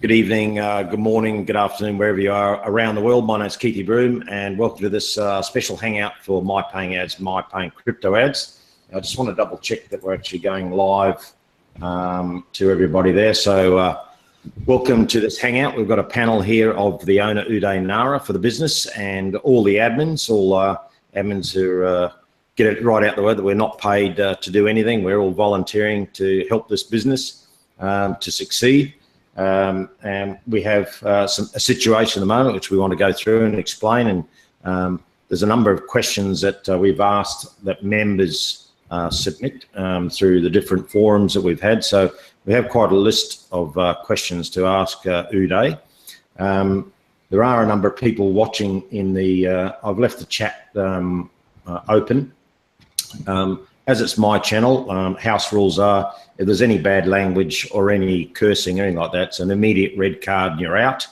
Good evening, good morning, good afternoon, wherever you are around the world. My name is Keithy Broom, and welcome to this special hangout for MyPayingAds, MyPayingCryptoAds. I just want to double check that we're actually going live to everybody there. So welcome to this hangout. We've got a panel here of the owner, Uday Nara, for the business, and all the admins, admins who get it right out the way that we're not paid to do anything. We're all volunteering to help this business to succeed. And we have a situation at the moment which we want to go through and explain, and there's a number of questions that we've asked that members submit through the different forums that we've had. So we have quite a list of questions to ask Uday. There are a number of people watching in the I've left the chat open. As it's my channel, house rules are, if there's any bad language or any cursing or anything like that, it's an immediate red card and you're out.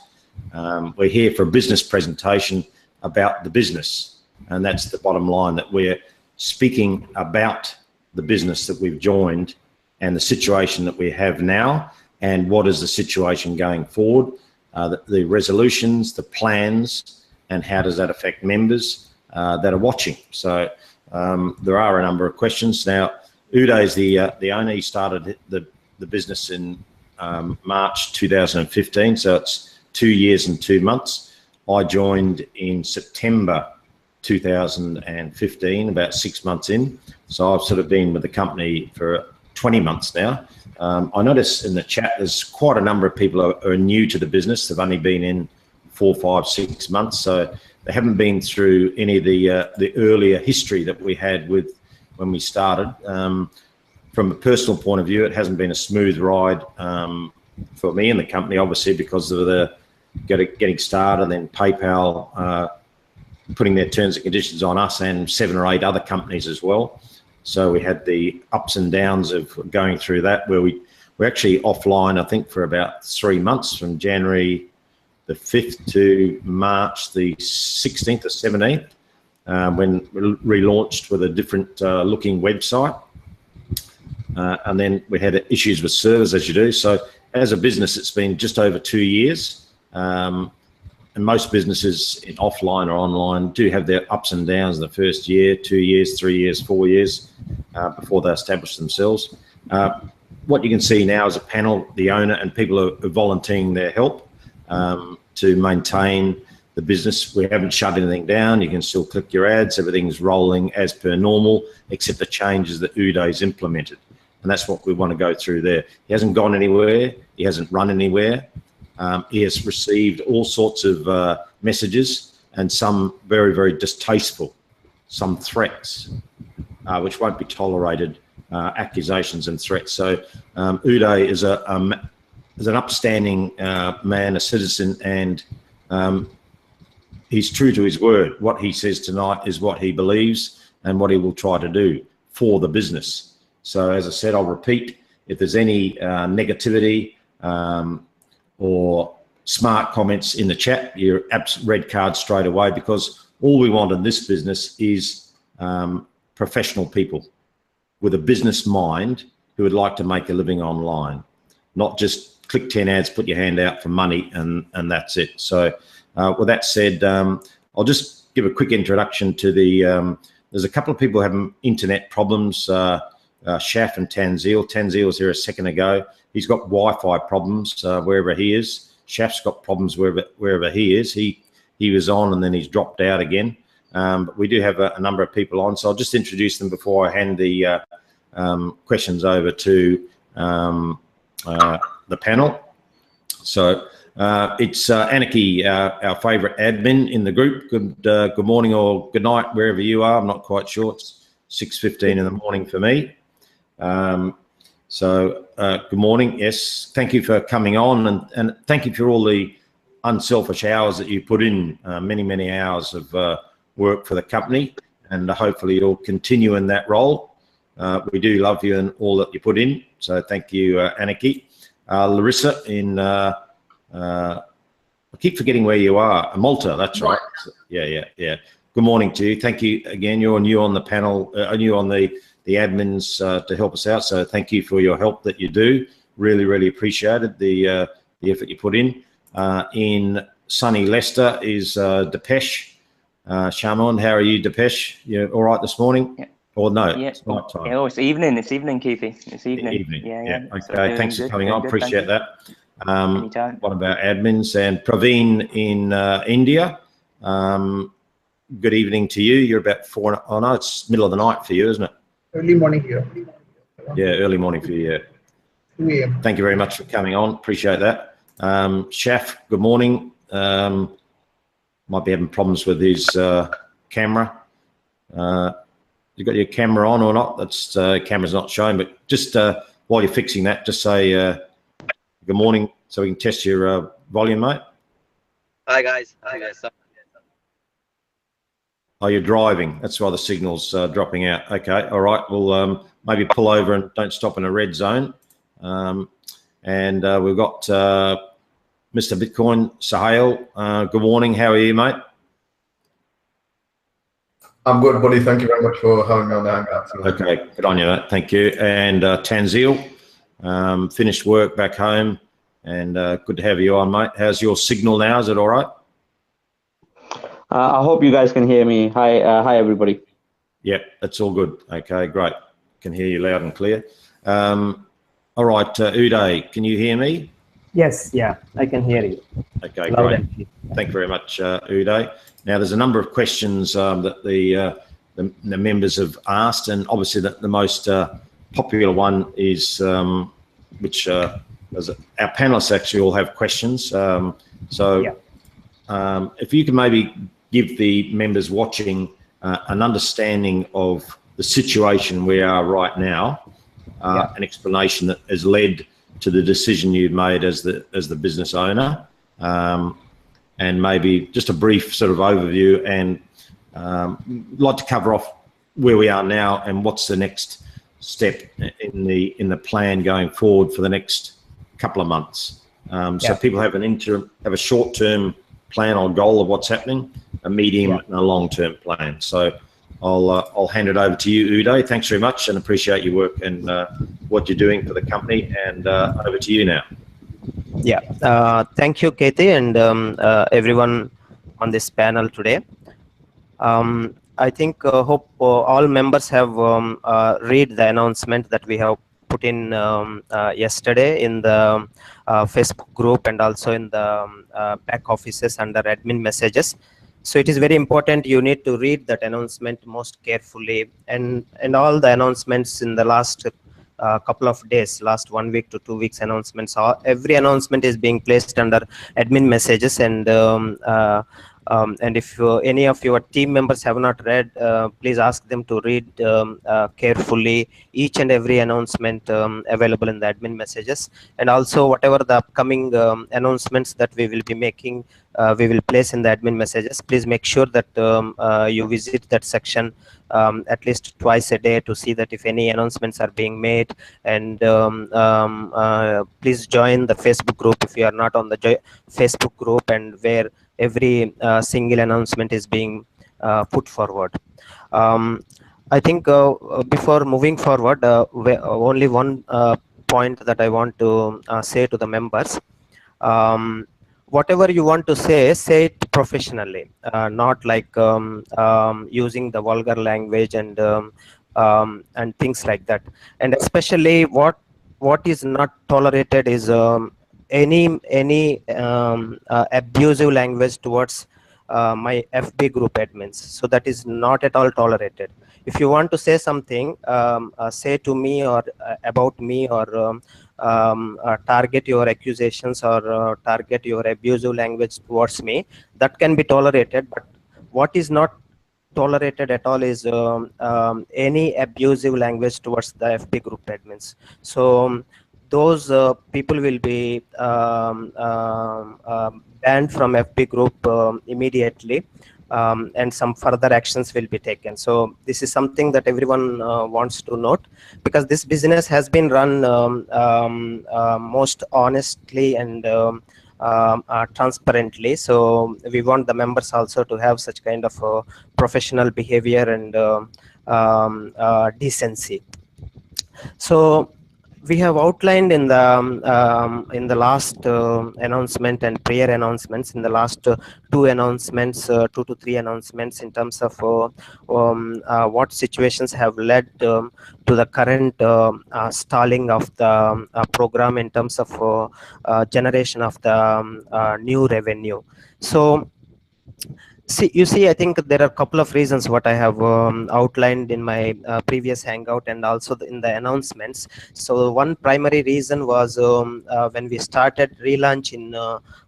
We're here for a business presentation about the business, and that's the bottom line, that we're speaking about the business that we've joined and the situation that we have now, and what is the situation going forward, the resolutions, the plans, and how does that affect members that are watching. So there are a number of questions. Now, Uday is the owner. He started the business in March 2015, so it's 2 years and 2 months. I joined in September 2015, about 6 months in. So I've sort of been with the company for 20 months now. I notice in the chat there's quite a number of people who are new to the business. They've only been in 4, 5, 6 months, so they haven't been through any of the earlier history that we had with when we started. From a personal point of view, it hasn't been a smooth ride for me and the company, obviously, because of the getting started, and then PayPal putting their terms and conditions on us and 7 or 8 other companies as well. So we had the ups and downs of going through that, where we're actually offline, I think, for about 3 months, from January the 5th to March the 16th or 17th, when we relaunched with a different looking website. And then we had issues with servers, as you do. So as a business, it's been just over 2 years. And most businesses in offline or online do have their ups and downs in the first year, 2 years, 3 years, 4 years before they establish themselves. What you can see now is a panel, the owner and people are volunteering their help to maintain the business. We haven't shut anything down. You can still click your ads. Everything's rolling as per normal, except the changes that Uday's implemented. And that's what we want to go through there. He hasn't gone anywhere. He hasn't run anywhere. He has received all sorts of messages, and some very, very distasteful, some threats, which won't be tolerated, accusations and threats. So Uday is an upstanding man, a citizen, and he's true to his word. What he says tonight is what he believes and what he will try to do for the business. So as I said, I'll repeat, if there's any negativity or smart comments in the chat, you're red card straight away, because all we want in this business is professional people with a business mind who would like to make a living online, not just click 10 ads, put your hand out for money, and that's it. So with that said, I'll just give a quick introduction to the, there's a couple of people having internet problems, Shaf and Tanzil. Tanzil was here a second ago. He's got Wi-Fi problems wherever he is. Shaf's got problems wherever he is. He was on and then he's dropped out again. But we do have a number of people on, so I'll just introduce them before I hand the questions over to the panel. So it's Anarchy, our favourite admin in the group. Good morning or good night, wherever you are. I'm not quite sure. It's 6:15 in the morning for me. Good morning. Yes, thank you for coming on, and thank you for all the unselfish hours that you put in, many hours of work for the company, and hopefully you'll continue in that role. We do love you and all that you put in, so thank you, Anarchy. Larissa in, I keep forgetting where you are, Malta, that's right. Yeah. Good morning to you. Thank you again. You're new on the panel, new on the admins to help us out, so thank you for your help that you do. Really appreciated. The the effort you put in. In sunny Leicester is Depeche. Shamon, how are you, Depeche? You all right this morning? Yeah. Or no, yeah. it's night time. Yeah, it's evening. It's evening, Keithy. It's evening. Evening. Yeah. Okay, So thanks for coming on. Appreciate that. Anytime. One of our admins, and Praveen in India. Good evening to you. You're about 4. Oh no, it's middle of the night for you, isn't it? Early morning here. Yeah, early morning for you. Yeah. 2 a.m. Thank you very much for coming on. Appreciate that. Shaf, good morning. Might be having problems with his camera. You got your camera on or not? That's camera's not showing, but just while you're fixing that, just say good morning so we can test your volume, mate. Hi guys. Oh, you're driving. That's why the signal's dropping out. Okay, all right. We'll maybe pull over and don't stop in a red zone. And we've got Mr. Bitcoin Sahel. Good morning. How are you, mate? I'm good, buddy. Thank you very much for having me on the Hangout. Okay, good on you, mate. Thank you. And Tanzil, finished work back home, and good to have you on, mate. How's your signal now? Is it all right? I hope you guys can hear me. Hi, everybody. Yep, that's all good. Okay, great. Can hear you loud and clear. All right, Uday, can you hear me? Yes, yeah, I can hear you. Okay, great. Thank you very much, Uday. Now, there's a number of questions that the members have asked, and obviously the most popular one is, which our panelists actually all have questions. If you can maybe give the members watching an understanding of the situation we are right now, an explanation that has led to the decision you've made as the business owner, and maybe just a brief sort of overview, and like to cover off where we are now and what's the next step in the plan going forward for the next couple of months. So people have a short-term plan or goal of what's happening, a medium and a long-term plan. So I'll hand it over to you, Uday. Thanks very much, and appreciate your work and what you're doing for the company. And over to you now. Yeah, thank you, Katie, and everyone on this panel today. I think hope all members have read the announcement that we have put in yesterday in the Facebook group and also in the back offices under admin messages. So it is very important. You need to read that announcement most carefully, and all the announcements in the last couple of days, last 1 week to 2 weeks announcements. Every announcement is being placed under admin messages, and if any of your team members have not read, please ask them to read carefully each and every announcement available in the admin messages, and also whatever the upcoming announcements that we will be making, we will place in the admin messages. Please make sure that you visit that section at least twice a day to see that if any announcements are being made, and please join the Facebook group if you are not on the Facebook group, and where every single announcement is being put forward. I think before moving forward, only one point that I want to say to the members. Whatever you want to say it professionally, not like using the vulgar language and things like that. And especially what is not tolerated is any abusive language towards my FB group admins. So that is not at all tolerated. If you want to say something, say to me or about me, or target your accusations or target your abusive language towards me, that can be tolerated. But what is not tolerated at all is any abusive language towards the FB group admins. So those people will be banned from FB group immediately, and some further actions will be taken. So this is something that everyone wants to note, because this business has been run most honestly and transparently. So we want the members also to have such kind of professional behavior and decency. So we have outlined in the last announcement and prayer announcements, in the last two announcements, 2 to 3 announcements, in terms of what situations have led to the current stalling of the program in terms of generation of the new revenue. So you see, I think there are a couple of reasons what I have outlined in my previous hangout and also in the announcements. So one primary reason was when we started relaunch in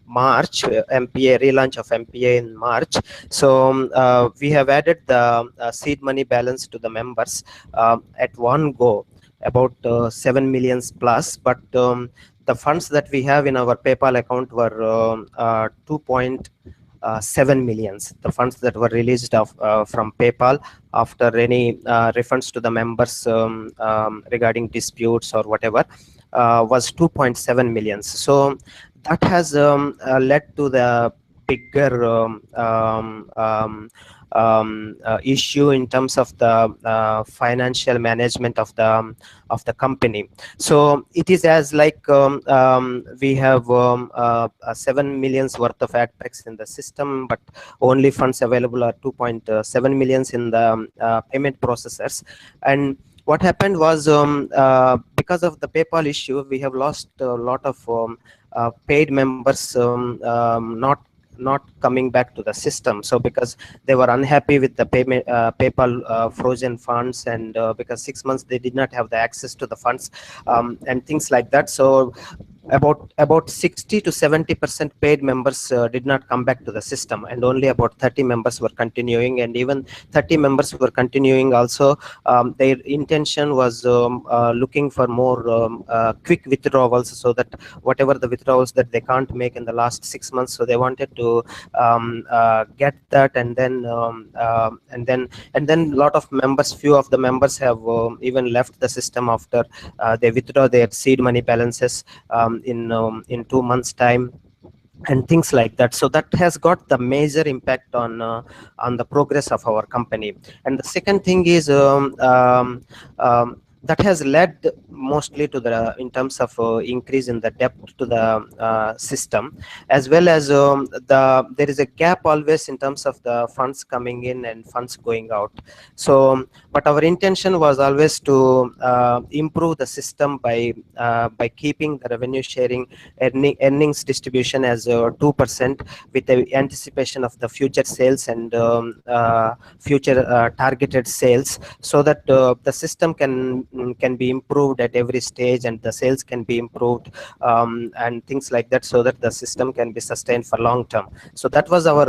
March, MPA relaunch of MPA in March. So we have added the seed money balance to the members at one go, about 7 millions plus, but the funds that we have in our PayPal account were 2.7 millions, the funds that were released from PayPal after any refunds to the members regarding disputes or whatever, was 2.7 millions. So that has led to the bigger issue in terms of the financial management of the company. So it is as like we have 7 millions worth of ad packs in the system, but only funds available are 2.7 millions in the payment processors. And what happened was because of the PayPal issue, we have lost a lot of paid members not coming back to the system. So because they were unhappy with the payment PayPal frozen funds, and because 6 months they did not have the access to the funds and things like that. So about 60 to 70% paid members did not come back to the system, and only about 30 members were continuing. And even 30 members were continuing also, their intention was looking for more quick withdrawals, so that whatever the withdrawals that they can't make in the last 6 months, so they wanted to get that. And then a lot of members, few of the members have even left the system after they withdraw their seed money balances in 2 months time and things like that. So that has got the major impact on the progress of our company. And the second thing is that has led mostly to the in terms of increase in the debt to the system, as well as there is a gap always in terms of the funds coming in and funds going out. So but our intention was always to improve the system by keeping the revenue sharing earnings distribution as 2%, with the anticipation of the future sales and future targeted sales, so that the system can be improved at every stage, and the sales can be improved and things like that, so that the system can be sustained for long term. So that was our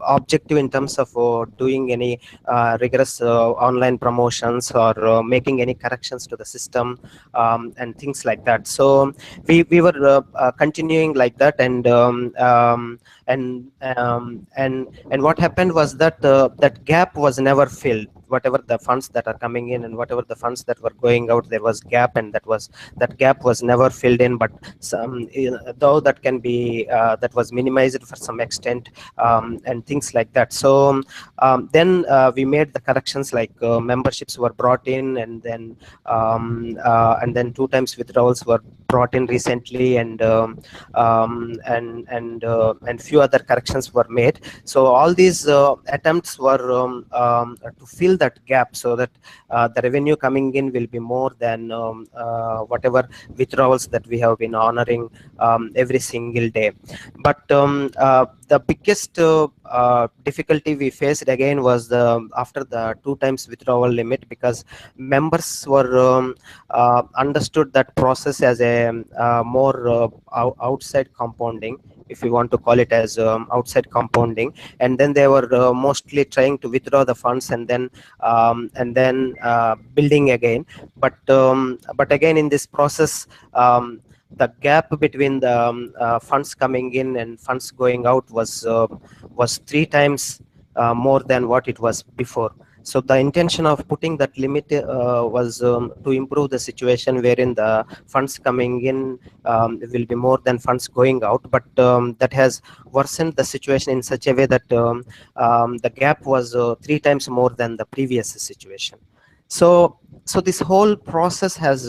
objective in terms of doing any rigorous online promotions or making any corrections to the system and things like that. So we were continuing like that, and what happened was that that gap was never filled. Whatever the funds that are coming in and whatever the funds that were going out, there was gap, and that gap was never filled in. But though that can be that was minimized for some extent and things like that. So then we made the corrections, like memberships were brought in, and then 2 times withdrawals were brought in recently, and few other corrections were made. So all these attempts were to fill that gap, so that the revenue coming in will be more than whatever withdrawals that we have been honoring every single day. But the biggest difficulty we faced again was after the 2 times withdrawal limit, because members were understood that process as a more outside compounding, if you want to call it as outside compounding. And then they were mostly trying to withdraw the funds and then building again. But again, in this process, the gap between the funds coming in and funds going out was 3 times more than what it was before. So the intention of putting that limit was to improve the situation wherein the funds coming in will be more than funds going out. But that has worsened the situation in such a way that the gap was 3 times more than the previous situation. So this whole process has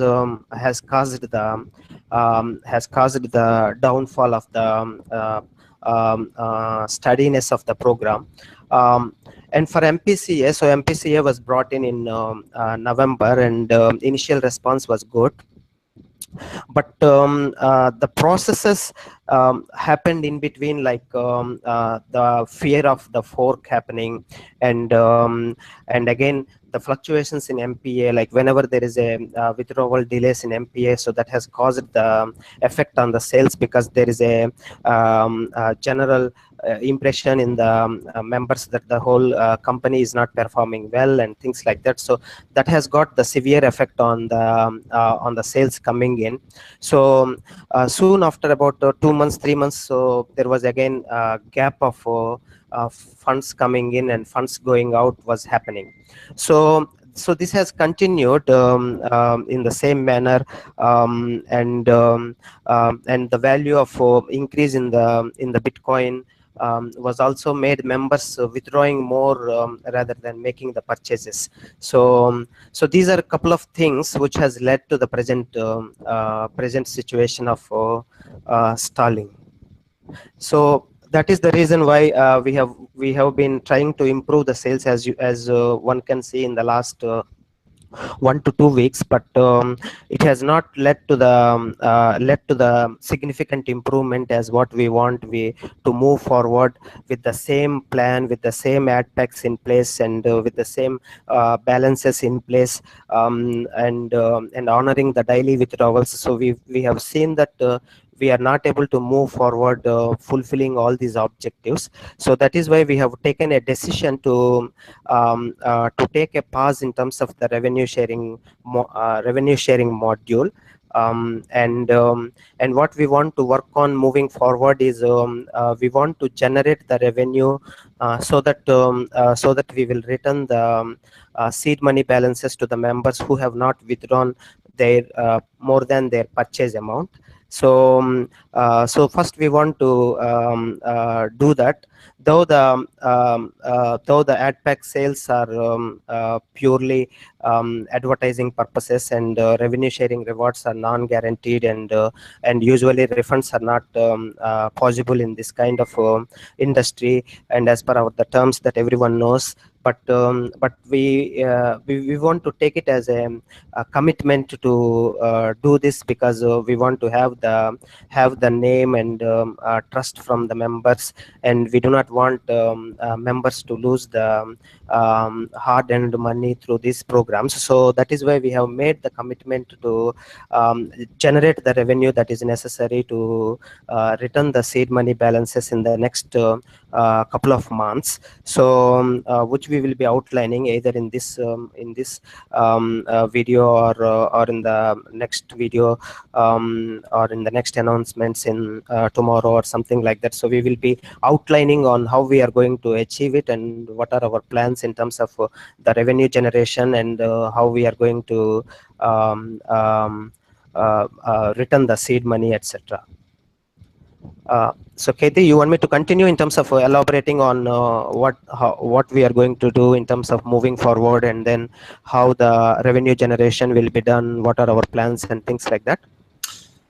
caused the downfall of the steadiness of the program. And for MPCA, so MPCA was brought in November, and initial response was good. But the processes happened in between, like the fear of the fork happening, and again the fluctuations in MPA, like whenever there is a withdrawal delays in MPA, so that has caused the effect on the sales, because there is a general impression in the members that the whole company is not performing well and things like that. So that has got the severe effect on the sales coming in. So soon after about 2 months, 3 months, so there was again a gap of funds coming in and funds going out was happening. So this has continued in the same manner, and the value of increase in the Bitcoin was also made members withdrawing more rather than making the purchases. So these are a couple of things which has led to the present situation of stalling. So that is the reason why we have been trying to improve the sales, as one can see in the last 1 to 2 weeks, but it has not led to the significant improvement as what we want to move forward with the same plan, with the same ad packs in place, and with the same balances in place, and honoring the daily withdrawals. So we have seen that we are not able to move forward fulfilling all these objectives. So that is why we have taken a decision to take a pause in terms of the revenue sharing module. And what we want to work on moving forward is we want to generate the revenue so that we will return the seed money balances to the members who have not withdrawn their more than their purchase amount. So first we want to do that, though the ad pack sales are purely advertising purposes, and revenue sharing rewards are non-guaranteed, and usually refunds are not possible in this kind of industry, and as per the terms that everyone knows. But we want to take it as a commitment to do this, because we want to have the name and trust from the members, and we do not want members to lose the hard-earned money through these programs. So that is why we have made the commitment to generate the revenue that is necessary to return the seed money balances in the next couple of months. So which we will be outlining either in this video, or in the next video, or in the next announcements in tomorrow or something like that. So we will be outlining on how we are going to achieve it, and what are our plans in terms of the revenue generation, and how we are going to return the seed money, etc. So Katie, you want me to continue in terms of elaborating on what we are going to do in terms of moving forward, and then how the revenue generation will be done, what are our plans and things like that?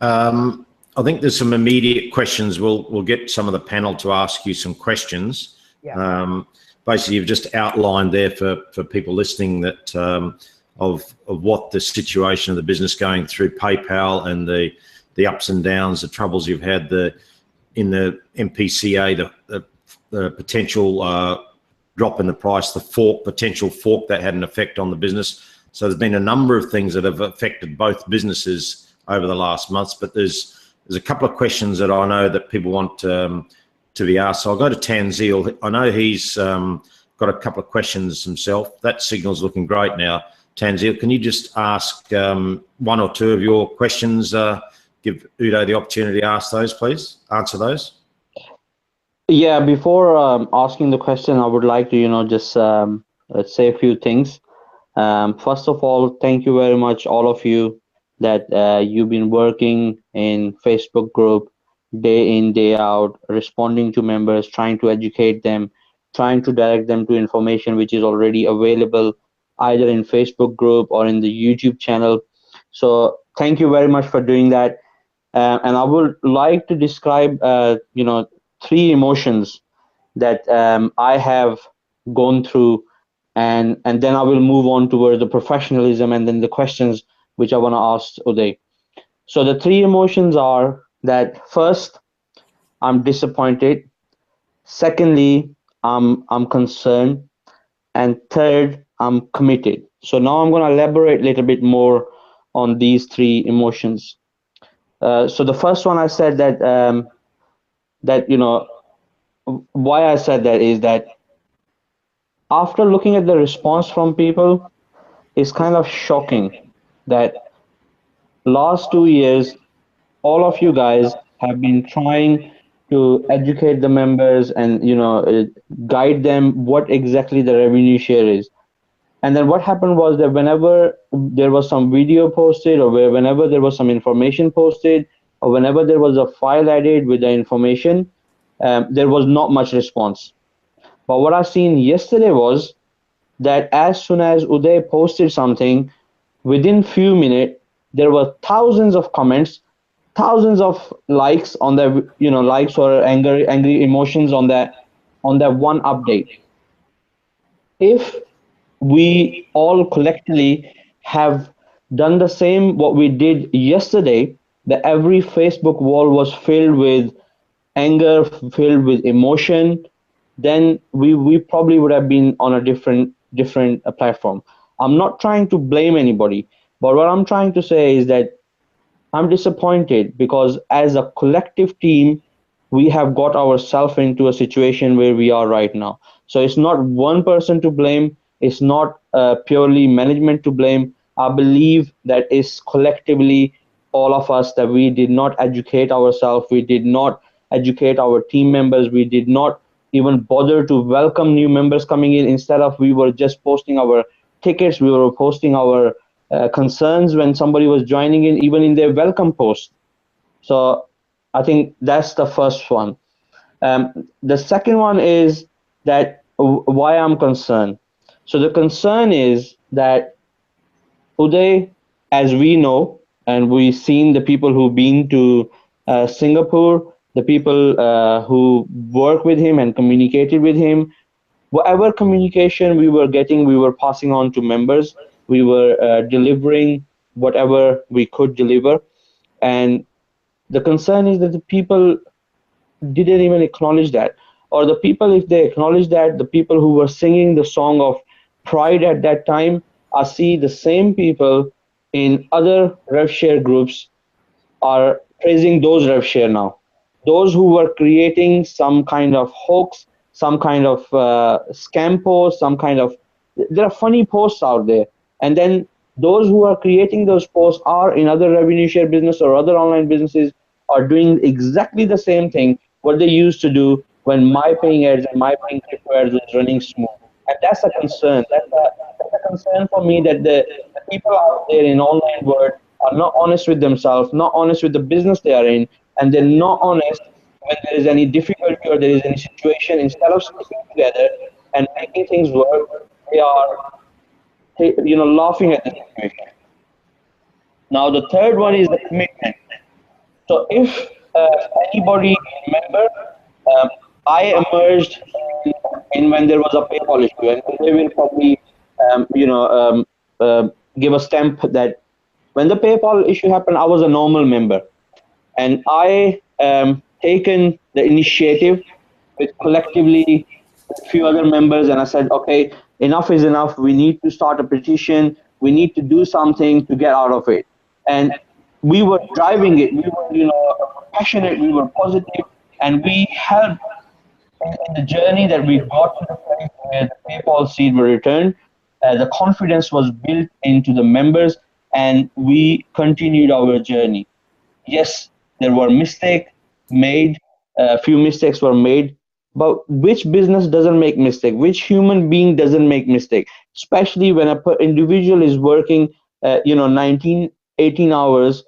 I think there's some immediate questions. We'll get some of the panel to ask you some questions. Yeah. Basically, you've just outlined there for people listening that of what the situation of the business going through PayPal, and the ups and downs, the troubles you've had in the MPCA, the potential drop in the price, the potential fork that had an effect on the business. So there's been a number of things that have affected both businesses over the last months, but there's a couple of questions that I know that people want to be asked. So I'll go to Tanzil. I know he's got a couple of questions himself. That signal's looking great now. Tanzil, can you just ask one or two of your questions? Give Uday the opportunity to ask those, please. Answer those. Yeah, before asking the question, I would like to, just say a few things. First of all, thank you very much, all of you, that you've been working in Facebook group day in, day out, responding to members, trying to educate them, trying to direct them to information which is already available either in Facebook group or in the YouTube channel. So thank you very much for doing that. And I would like to describe, 3 emotions that I have gone through, and then I will move on towards the professionalism and then the questions which I want to ask Uday. So the 3 emotions are that first, I'm disappointed. Secondly, I'm concerned, and third, I'm committed. So now I'm going to elaborate a little bit more on these 3 emotions. So the first one I said that why I said that is that after looking at the response from people, it's kind of shocking that last 2 years, all of you guys have been trying to educate the members and guide them what exactly the revenue share is. And then what happened was that whenever there was some video posted, or whenever there was some information posted, or whenever there was a file added with the information, there was not much response. But what I seen yesterday was that as soon as Uday posted something, within few minutes, there were thousands of comments, thousands of likes on the likes or angry emotions on that one update. If we all collectively have done the same what we did yesterday, that every Facebook wall was filled with anger, filled with emotion, then we probably would have been on a different platform. I'm not trying to blame anybody, but what I'm trying to say is that I'm disappointed because as a collective team, we have got ourselves into a situation where we are right now. So it's not one person to blame. It's not purely management to blame. I believe that it's collectively all of us that we did not educate ourselves. We did not educate our team members. We did not even bother to welcome new members coming in. Instead of, we were just posting our tickets. We were posting our concerns when somebody was joining in, even in their welcome post. So I think that's the first one. The second one is that why I'm concerned. So the concern is that Uday, as we know, and we've seen the people who've been to Singapore, the people who work with him and communicated with him, whatever communication we were getting, we were passing on to members. We were delivering whatever we could deliver. And the concern is that the people didn't even acknowledge that. Or the people, if they acknowledge that, the people who were singing the song of pride at that time, I see the same people in other rev share groups are praising those rev share now. Those who were creating some kind of hoax, some kind of scam post, there are funny posts out there. And then those who are creating those posts are in other revenue share business or other online businesses are doing exactly the same thing what they used to do when MyPayingAds and MyPayingCryptoAds was running smooth. And that's a concern. That's a concern for me that the people out there in online world are not honest with themselves, not honest with the business they are in, and they're not honest when there is any difficulty or there is any situation. Instead of sticking together and making things work, they are laughing at the situation. Now the third one is the commitment. So if anybody remember, I emerged in when there was a PayPal issue, and they will probably give a stamp that when the PayPal issue happened, I was a normal member, and I taken the initiative with collectively a few other members, and I said, okay, enough is enough. We need to start a petition. We need to do something to get out of it. And we were driving it. We were, passionate. We were positive, and we helped in the journey that we got to the place where the PayPal seed were returned. The confidence was built into the members, and we continued our journey. Yes, there were mistakes made. A few mistakes were made. But which business doesn't make mistake? Which human being doesn't make mistake? Especially when an individual is working, 19, 18 hours,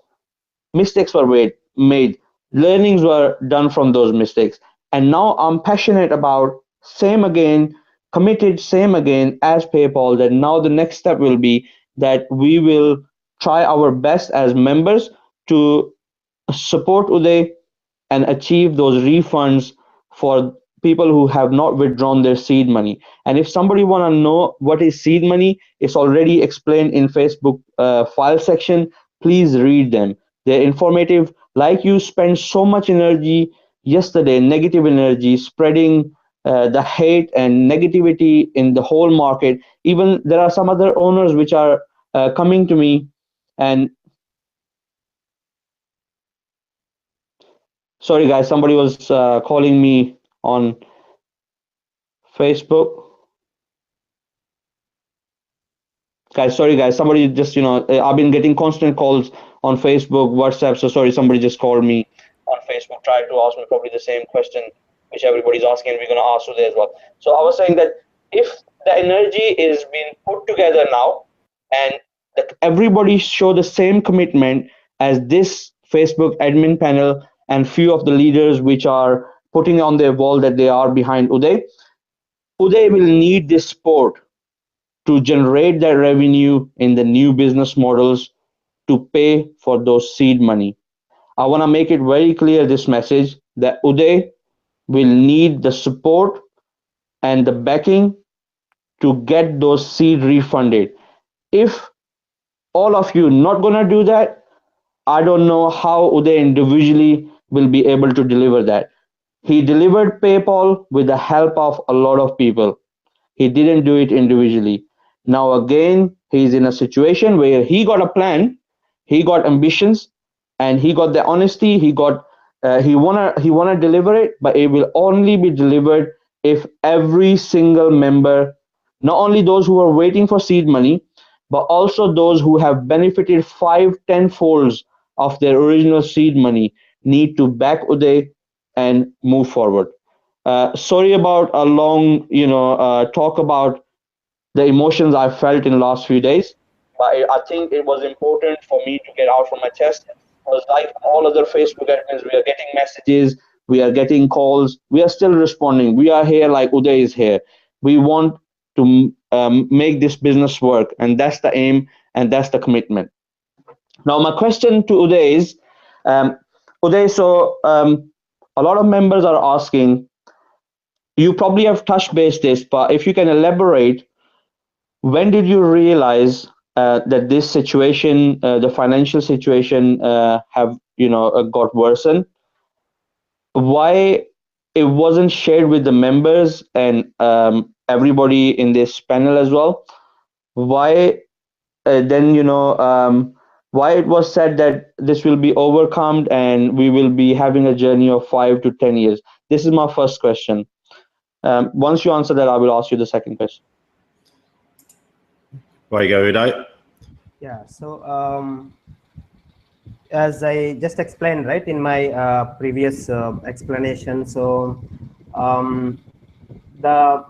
mistakes were made. Learnings were done from those mistakes. And now I'm passionate about same again committed same again as PayPal that now the next step will be that we will try our best as members to support Uday and achieve those refunds for people who have not withdrawn their seed money. And if somebody want to know what is seed money, it's already explained in Facebook file section. Please read them. They're informative. Like you spent so much energy yesterday, negative energy, spreading the hate and negativity in the whole market. Even there are some other owners which are coming to me and sorry guys, somebody was calling me on Facebook. Guys, sorry guys, somebody just, I've been getting constant calls on Facebook, WhatsApp. So sorry, somebody just called me on Facebook, tried to ask me probably the same question which everybody's asking, and we're going to ask today as well. So I was saying that if the energy is being put together now and that everybody show the same commitment as this Facebook admin panel and few of the leaders which are putting on their wall that they are behind Uday will need this support to generate that revenue in the new business models to pay for those seed money. I want to make it very clear this message that Uday will need the support and the backing to get those seed refunded. If all of you not going to do that, I don't know how Uday individually will be able to deliver that. He delivered PayPal with the help of a lot of people. He didn't do it individually. Now again, he's in a situation where he got a plan, he got ambitions, and he got the honesty. He wanna deliver it, but it will only be delivered if every single member, not only those who are waiting for seed money, but also those who have benefited 5-10 folds of their original seed money, need to back Uday and move forward. Sorry about a long, talk about the emotions I felt in the last few days, but I think it was important for me to get out from my chest. Because like all other Facebook admins, we are getting messages, we are getting calls, we are still responding. We are here like Uday is here. We want to make this business work, and that's the aim and that's the commitment. Now, my question to Uday is, Uday, so a lot of members are asking, you probably have touched base this, but if you can elaborate, when did you realize that this situation, the financial situation, have got worsened? Why it wasn't shared with the members and everybody in this panel as well? Why then why it was said that this will be overcome and we will be having a journey of 5 to 10 years? This is my first question. Once you answer that, I will ask you the second question. There you go, Uday. Yeah, so as I just explained, right, in my previous explanation, so the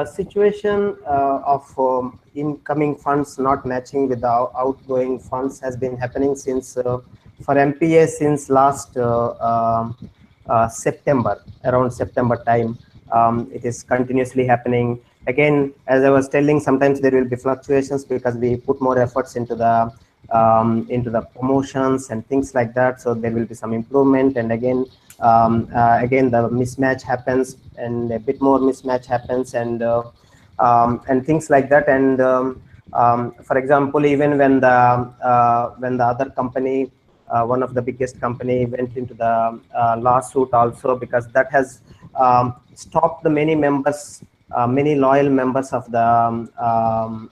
situation of incoming funds not matching with the outgoing funds has been happening since for MPA since last September, around September time. It is continuously happening. Again, as I was telling, sometimes there will be fluctuations because we put more efforts into the promotions and things like that. So there will be some improvement, and again the mismatch happens, and a bit more mismatch happens, and things like that. And for example, even when the other company, one of the biggest company, went into the lawsuit also, because that has stopped the many members, many loyal members of the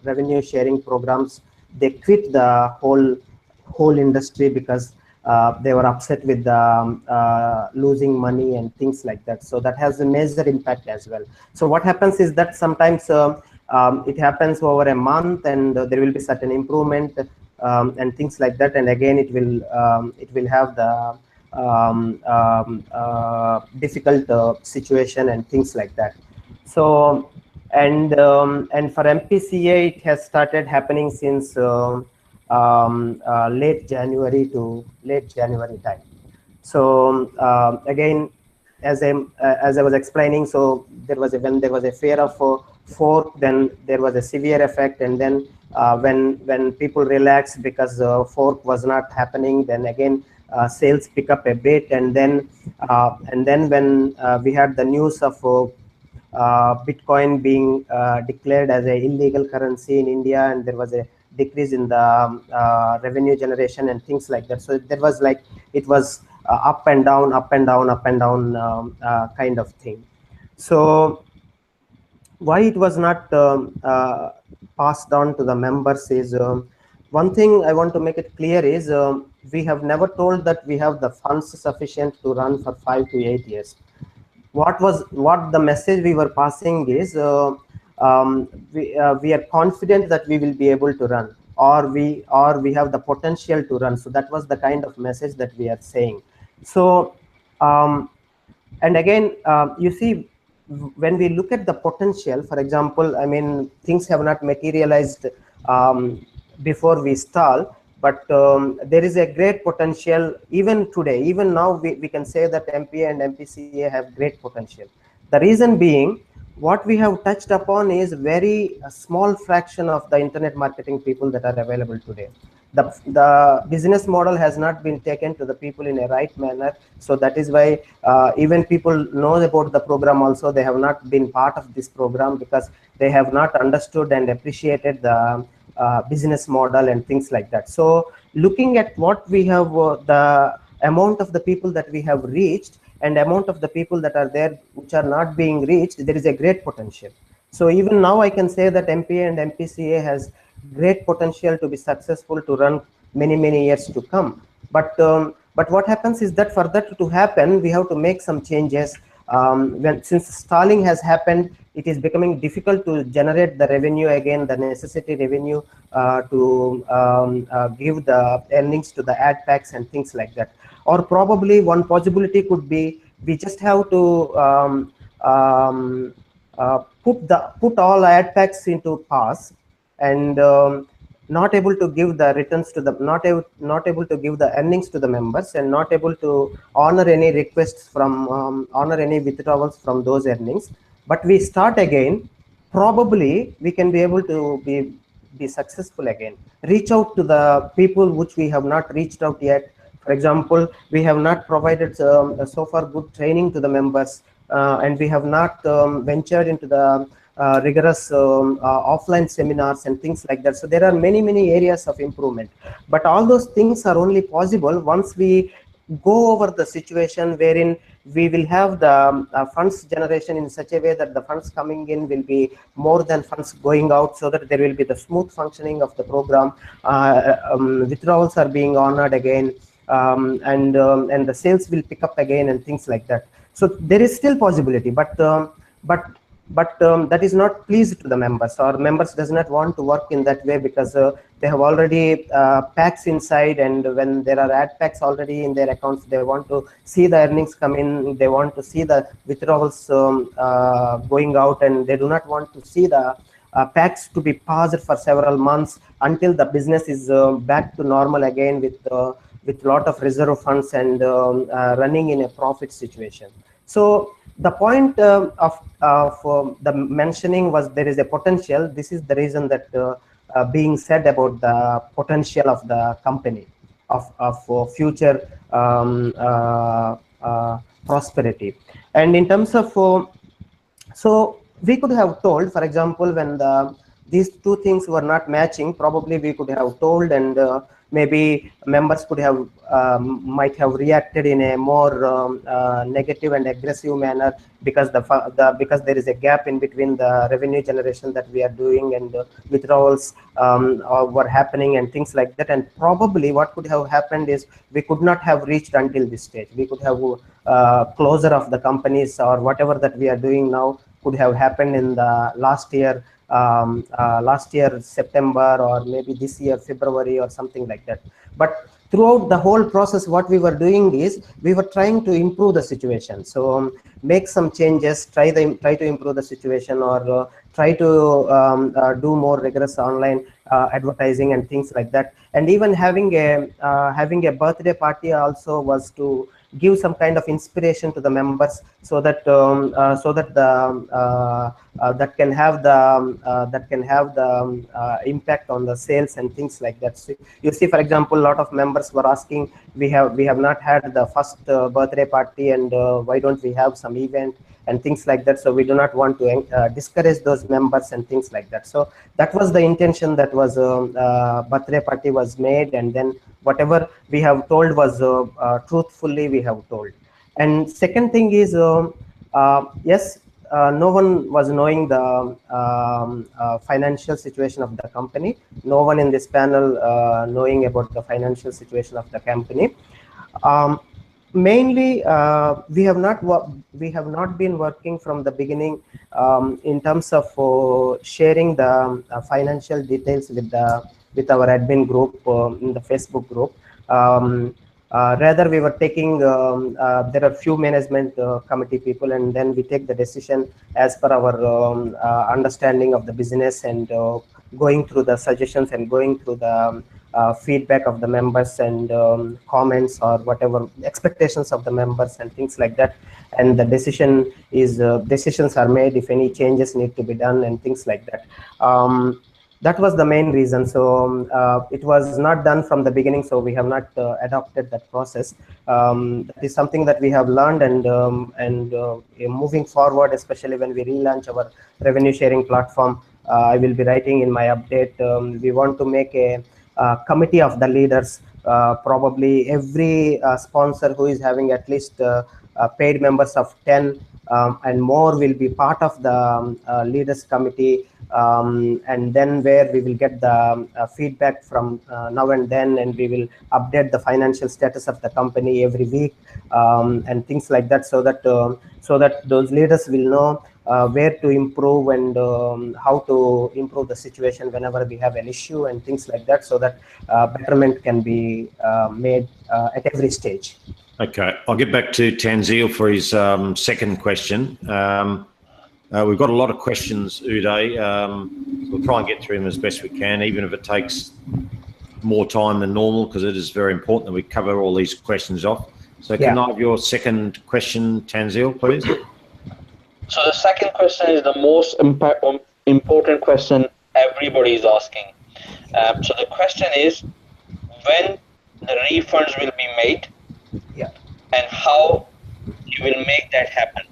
revenue sharing programs. They quit the whole industry because they were upset with the losing money and things like that. So that has a major impact as well. So what happens is that sometimes it happens over a month, and there will be certain improvement and things like that, and again it will have the difficult situation and things like that. So and for MPCA, it has started happening since late January time. So again, as I was explaining, so when there was a fear of fork, then there was a severe effect, and then when people relaxed because fork was not happening, then again sales pick up a bit, and then when we had the news of Bitcoin being declared as an illegal currency in India, and there was a decrease in the revenue generation and things like that. So there was like, it was up and down, up and down, up and down kind of thing. So why it was not passed on to the members is, one thing I want to make it clear is, we have never told that we have the funds sufficient to run for 5 to 8 years. What the message we were passing is, we are confident that we will be able to run, or we have the potential to run. So that was the kind of message that we are saying. So and again, you see, when we look at the potential, for example, I mean, things have not materialized before we stall, but there is a great potential even today. Even now, we can say that MPA and MPCA have great potential. The reason being, what we have touched upon is very small fraction of the internet marketing people that are available today. The business model has not been taken to the people in a right manner. So that is why even people know about the program also, they have not been part of this program because they have not understood and appreciated the business model and things like that. So looking at what we have, the amount of the people that we have reached and amount of the people that are there which are not being reached, there is a great potential. So even now I can say that MPA and MPCA has great potential to be successful, to run many years to come. But what happens is that for that to happen, we have to make some changes. Since stalling has happened, it is becoming difficult to generate the revenue again, the necessary revenue to give the earnings to the ad packs and things like that. Or probably one possibility could be, we just have to put all ad packs into pause, and not able to give the returns to the, not able to give the earnings to the members, and not able to honor any requests from honor any withdrawals from those earnings. But we start again, probably we can be able to be successful again. Reach out to the people which we have not reached out yet. For example, we have not provided so far good training to the members, and we have not ventured into the rigorous offline seminars and things like that. So there are many areas of improvement, but all those things are only possible once we go over the situation wherein we will have the funds generation in such a way that the funds coming in will be more than funds going out, so that there will be the smooth functioning of the program. Withdrawals are being honored again, and the sales will pick up again and things like that. So there is still possibility, but that is not pleased to the members, or members does not want to work in that way, because they have already packs inside, and when there are ad packs already in their accounts, they want to see the earnings come in, they want to see the withdrawals going out, and they do not want to see the packs to be paused for several months until the business is back to normal again with lot of reserve funds and running in a profit situation. So the point of the mentioning was, there is a potential. This is the reason that being said about the potential of the company of future prosperity. And in terms of so we could have told, for example, when these two things were not matching, probably we could have told, and maybe members could have might have reacted in a more negative and aggressive manner, because because there is a gap in between the revenue generation that we are doing and withdrawals were happening and things like that. And probably what could have happened is, we could not have reached until this stage. We could have closure of the companies, or whatever that we are doing now could have happened in the last year September, or maybe this year February, or something like that. But throughout the whole process, what we were doing is, we were trying to improve the situation. So make some changes, try to improve the situation, or try to do more rigorous online advertising and things like that. And even having a birthday party also was to give some kind of inspiration to the members, so that that can have the impact on the sales and things like that. So you see, for example, a lot of members were asking, we have not had the first birthday party, and why don't we have some event and things like that. So we do not want to discourage those members and things like that. So that was the intention, that was birthday party was made, and then whatever we have told was truthfully we have told. And second thing is, yes, no one was knowing the financial situation of the company. No one in this panel knowing about the financial situation of the company. Mainly, we have not been working from the beginning in terms of sharing the financial details with our admin group in the Facebook group. Rather, we were taking, there are few management committee people, and then we take the decision as per our understanding of the business, and going through the suggestions and going through the feedback of the members, and comments or whatever expectations of the members and things like that. And the decisions are made if any changes need to be done and things like that. That was the main reason. So it was not done from the beginning, so we have not adopted that process. That is something that we have learned, and moving forward, especially when we relaunch our revenue sharing platform, I will be writing in my update. We want to make a committee of the leaders. Probably every sponsor who is having at least paid members of 10 and more will be part of the leaders committee, and then where we will get the feedback from now and then, and we will update the financial status of the company every week, and things like that, so that those leaders will know where to improve, and how to improve the situation whenever we have an issue and things like that, so that betterment can be made at every stage. Okay, I'll get back to Tanzil for his second question. We've got a lot of questions, Uday. We'll try and get through them as best we can, even if it takes more time than normal, because it is very important that we cover all these questions off. So can I have your second question, Tanzil, please? So the second question is the most important question everybody is asking. So the question is, when the refunds will be made, and how you will make that happen?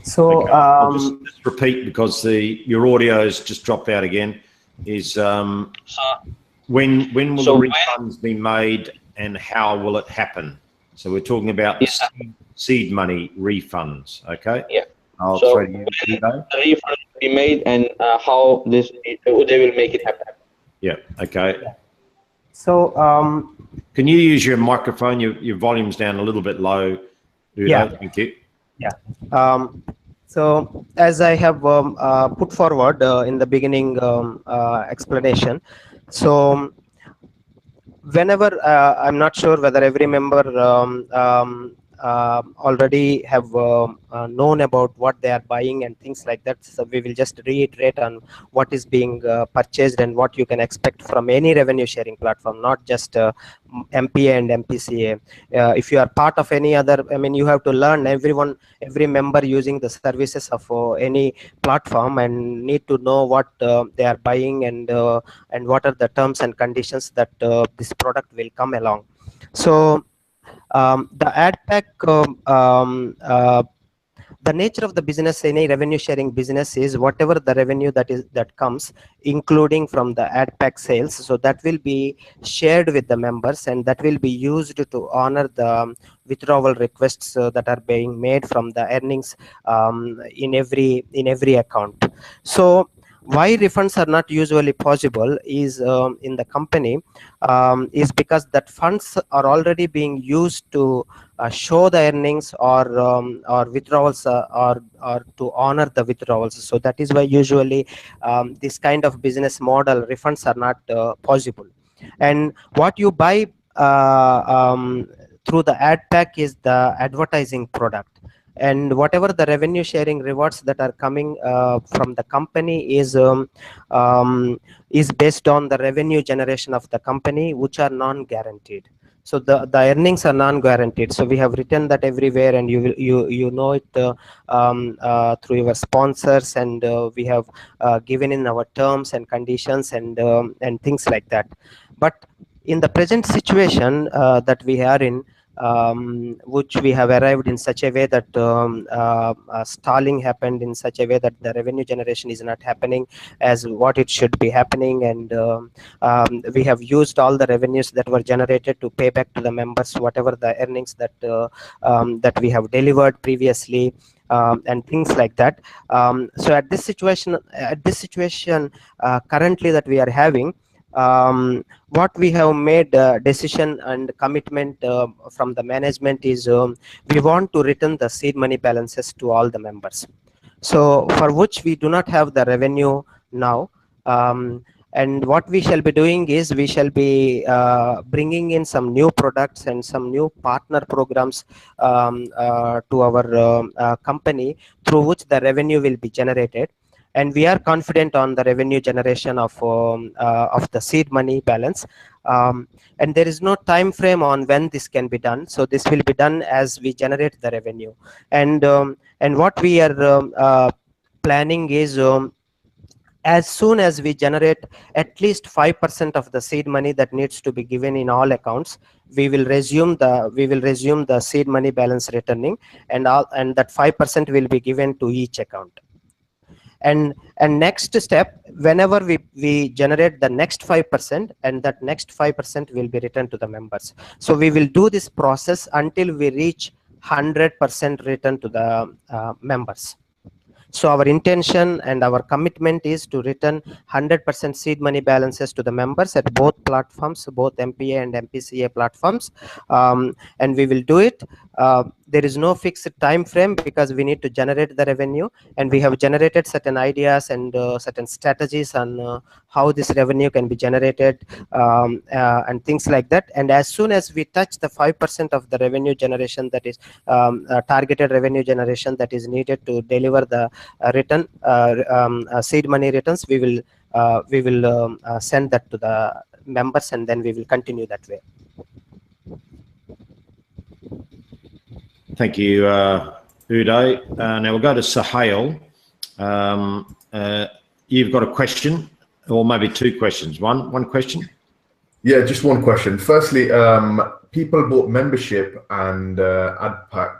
So okay. I'll just repeat, because your audio's just dropped out again. Is when will the refunds be made, and how will it happen? So we're talking about seed money refunds, okay? Yeah. I'll so throw to you, when the refund will be made, and how they will make it happen. Yeah. Okay. So can you use your microphone? Your volume's down a little bit low. Thank you. So as I have put forward in the beginning explanation, so whenever I'm not sure whether every member already have known about what they are buying and things like that, so we will just reiterate on what is being purchased and what you can expect from any revenue sharing platform, not just MPA and MPCA. If you are part of any other, I mean, you have to learn, every member using the services of any platform, and need to know what they are buying, and what are the terms and conditions that this product will come along. So the ad pack, the nature of the business, any revenue sharing business, is whatever the revenue that comes, including from the ad pack sales, so that will be shared with the members, and that will be used to honor the withdrawal requests that are being made from the earnings in every account. So why refunds are not usually possible is in the company is because that funds are already being used to show the earnings or withdrawals or to honor the withdrawals. So that is why usually this kind of business model refunds are not possible. And what you buy through the ad pack is the advertising product, and whatever the revenue sharing rewards that are coming from the company is based on the revenue generation of the company, which are non-guaranteed. So the earnings are non-guaranteed. So we have written that everywhere, and you know it through your sponsors, and we have given in our terms and conditions and things like that. But in the present situation that we are in, which we have arrived in such a way that stalling happened in such a way that the revenue generation is not happening as what it should be happening, and we have used all the revenues that were generated to pay back to the members whatever the earnings that that we have delivered previously, and things like that. So at this situation currently that we are having, what we have made decision and commitment from the management is we want to return the seed money balances to all the members, so for which we do not have the revenue now. And what we shall be doing is we shall be bringing in some new products and some new partner programs to our company, through which the revenue will be generated. And we are confident on the revenue generation of the seed money balance, and there is no time frame on when this can be done. So this will be done as we generate the revenue, and what we are planning is, as soon as we generate at least 5% of the seed money that needs to be given in all accounts, we will resume the seed money balance returning, and that 5% will be given to each account. And next step, whenever we generate the next 5%, and that next 5% will be returned to the members. So we will do this process until we reach 100% return to the members. So our intention and our commitment is to return 100% seed money balances to the members at both platforms, both MPA and MPCA platforms, and we will do it. There is no fixed time frame because we need to generate the revenue, and we have generated certain ideas and certain strategies on how this revenue can be generated, and things like that. And as soon as we touch the 5% of the revenue generation, that is targeted revenue generation that is needed to deliver the return seed money returns, we will send that to the members, and then we will continue that way. Thank you, Uday. Now we'll go to Sahil. You've got a question, or maybe two questions. One question? Yeah, just one question. Firstly, people bought membership and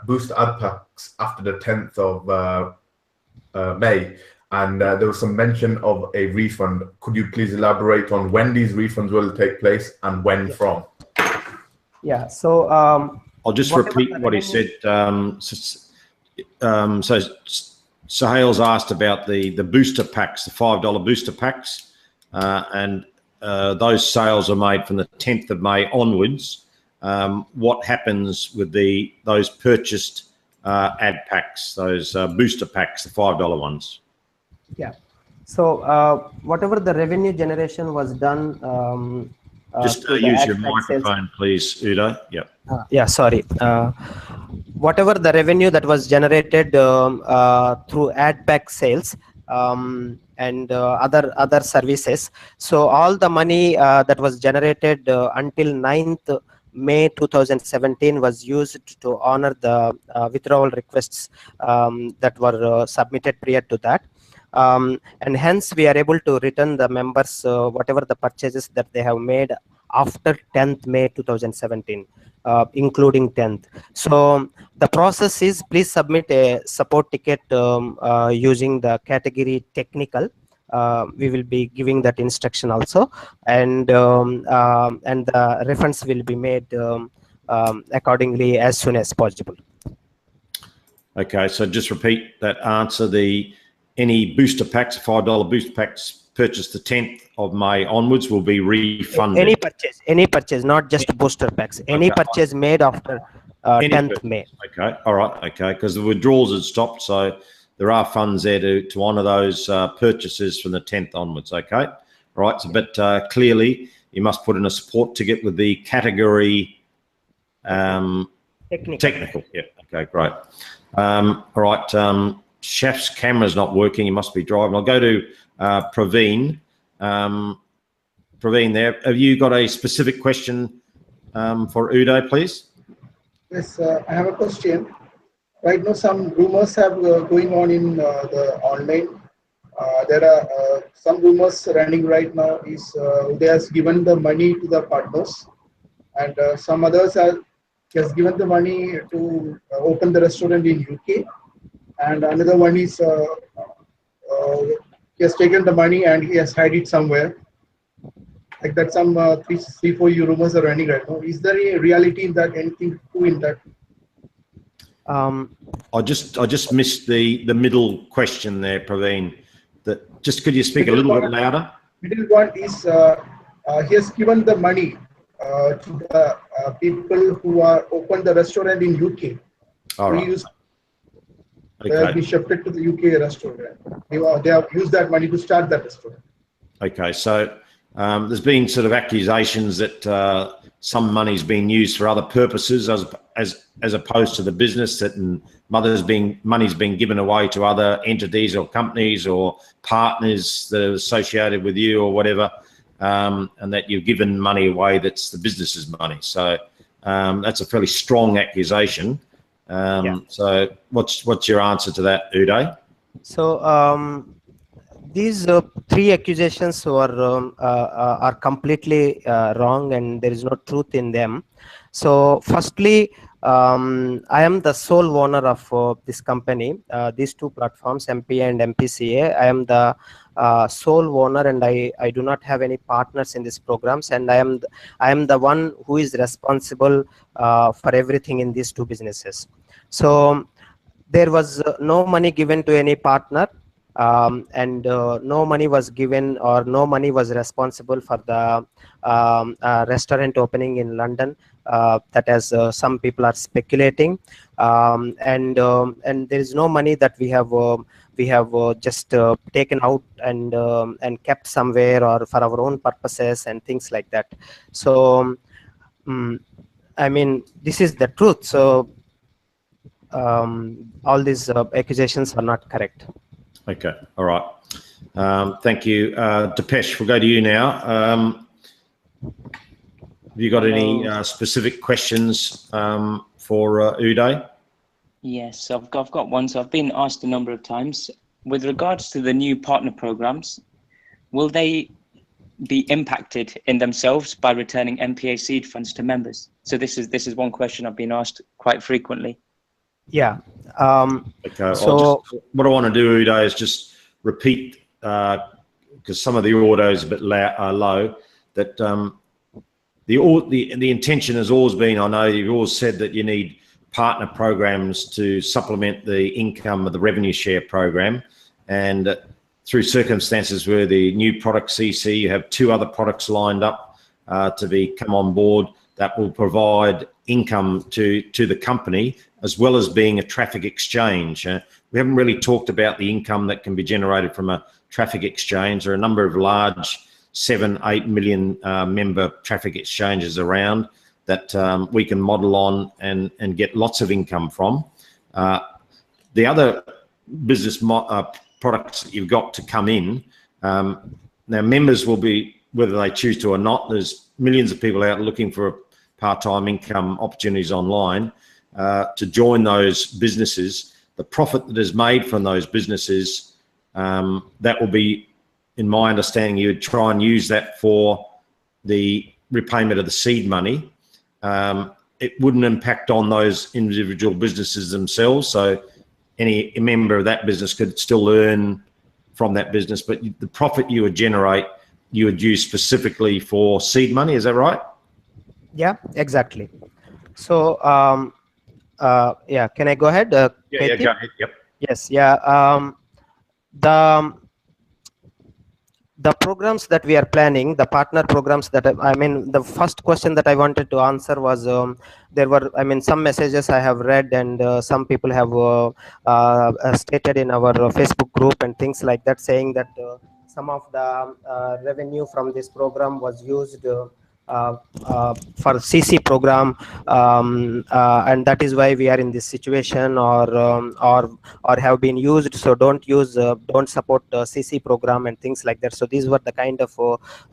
boost ad packs after the 10th of May, and there was some mention of a refund. Could you please elaborate on when these refunds will take place and when from? Yeah, so I'll just repeat what he said. So Sahil's asked about the booster packs, the $5 booster packs, and those sales are made from the 10th of May onwards. What happens with those purchased ad packs, those booster packs, the $5 ones? Yeah. So whatever the revenue generation was done. Just use your microphone, please, Uday. Yep. Yeah, sorry. Whatever the revenue that was generated through ad pack sales and other services, so all the money that was generated until 9th May 2017 was used to honor the withdrawal requests that were submitted prior to that. And hence we are able to return the members whatever the purchases that they have made after 10th May 2017, including 10th. So the process is, please submit a support ticket using the category technical. We will be giving that instruction also, and the refunds will be made accordingly as soon as possible. Okay, so just repeat that answer. Any booster packs, $5 booster packs purchased the 10th of May onwards will be refunded. Any purchase, not just booster packs. Any purchase made after 10th May. Okay, all right, okay, because the withdrawals had stopped, so there are funds there to honour those purchases from the 10th onwards. Okay, all right. So, but clearly you must put in a support ticket with the category technical. Yeah. Okay, great. All right. Chef's camera's not working. He must be driving. I'll go to Praveen. Praveen, there. Have you got a specific question for Uday, please. Yes, I have a question. Right now, some rumors have going on in the online. There are some rumors running right now. Is Uday has given the money to the partners, and some others are he has given the money to open the restaurant in UK, and another one is he has taken the money and he has hid it somewhere. Like that, some three, 4 rumors are running right now. Is there a reality in that? Anything true in that? I just missed the middle question there, Praveen. Just could you speak a little bit louder? Middle one is he has given the money to the people who are open the restaurant in UK. All right. They have been shifted to the UK restaurant. They have used that money to start that restaurant. Okay, so there's been sort of accusations that some money's being used for other purposes as opposed to the business, that money's being given away to other entities or companies or partners that are associated with you or whatever, and that you've given money away that's the business's money. So that's a fairly strong accusation. So what's your answer to that, Uday? So these 3 accusations are completely wrong, and there is no truth in them. So firstly, I am the sole owner of this company, these 2 platforms, MPA and MPCA. I am the sole owner, and I do not have any partners in these programs, and I am the one who is responsible for everything in these 2 businesses. So there was no money given to any partner, and no money was given, or no money was responsible for the restaurant opening in London, that as some people are speculating, and there is no money that we have just taken out and kept somewhere or for our own purposes and things like that. So I mean, this is the truth. So all these accusations are not correct. Okay, all right. Thank you. Depesh, we'll go to you now. Have you got any specific questions for Uday? Yes, I've got one. So I've been asked a number of times with regards to the new partner programs. Will they be impacted in themselves by returning MPA seed funds to members? So this is one question I've been asked quite frequently. Yeah. Okay. So what I want to do, Uday, is just repeat, because some of the audio is a bit low, that the intention has always been, I know you've always said that you need partner programs to supplement the income of the revenue share program, and through circumstances where the new product CC, you have 2 other products lined up to come on board that will provide income to the company, as well as being a traffic exchange. We haven't really talked about the income that can be generated from a traffic exchange. There are a number of large 7-8 million member traffic exchanges around that we can model on and get lots of income from. The other business products that you've got to come in, now members will be, whether they choose to or not, there's millions of people out looking for part-time income opportunities online. To join those businesses, the profit that is made from those businesses, that will be, in my understanding, you would try and use that for the repayment of the seed money. It wouldn't impact on those individual businesses themselves. So any member of that business could still earn from that business, but the profit you would generate, you would use specifically for seed money. Is that right? Yeah, exactly. So yeah, can I go ahead? Yeah, go ahead. Yep. Yes. Yeah. The programs that we are planning, the partner programs that I mean, the first question that I wanted to answer was there were, I mean, some messages I have read, and some people have stated in our Facebook group and things like that, saying that some of the revenue from this program was used for CC program, and that is why we are in this situation, or have been used. So don't use, don't support CC program and things like that. So these were the kind of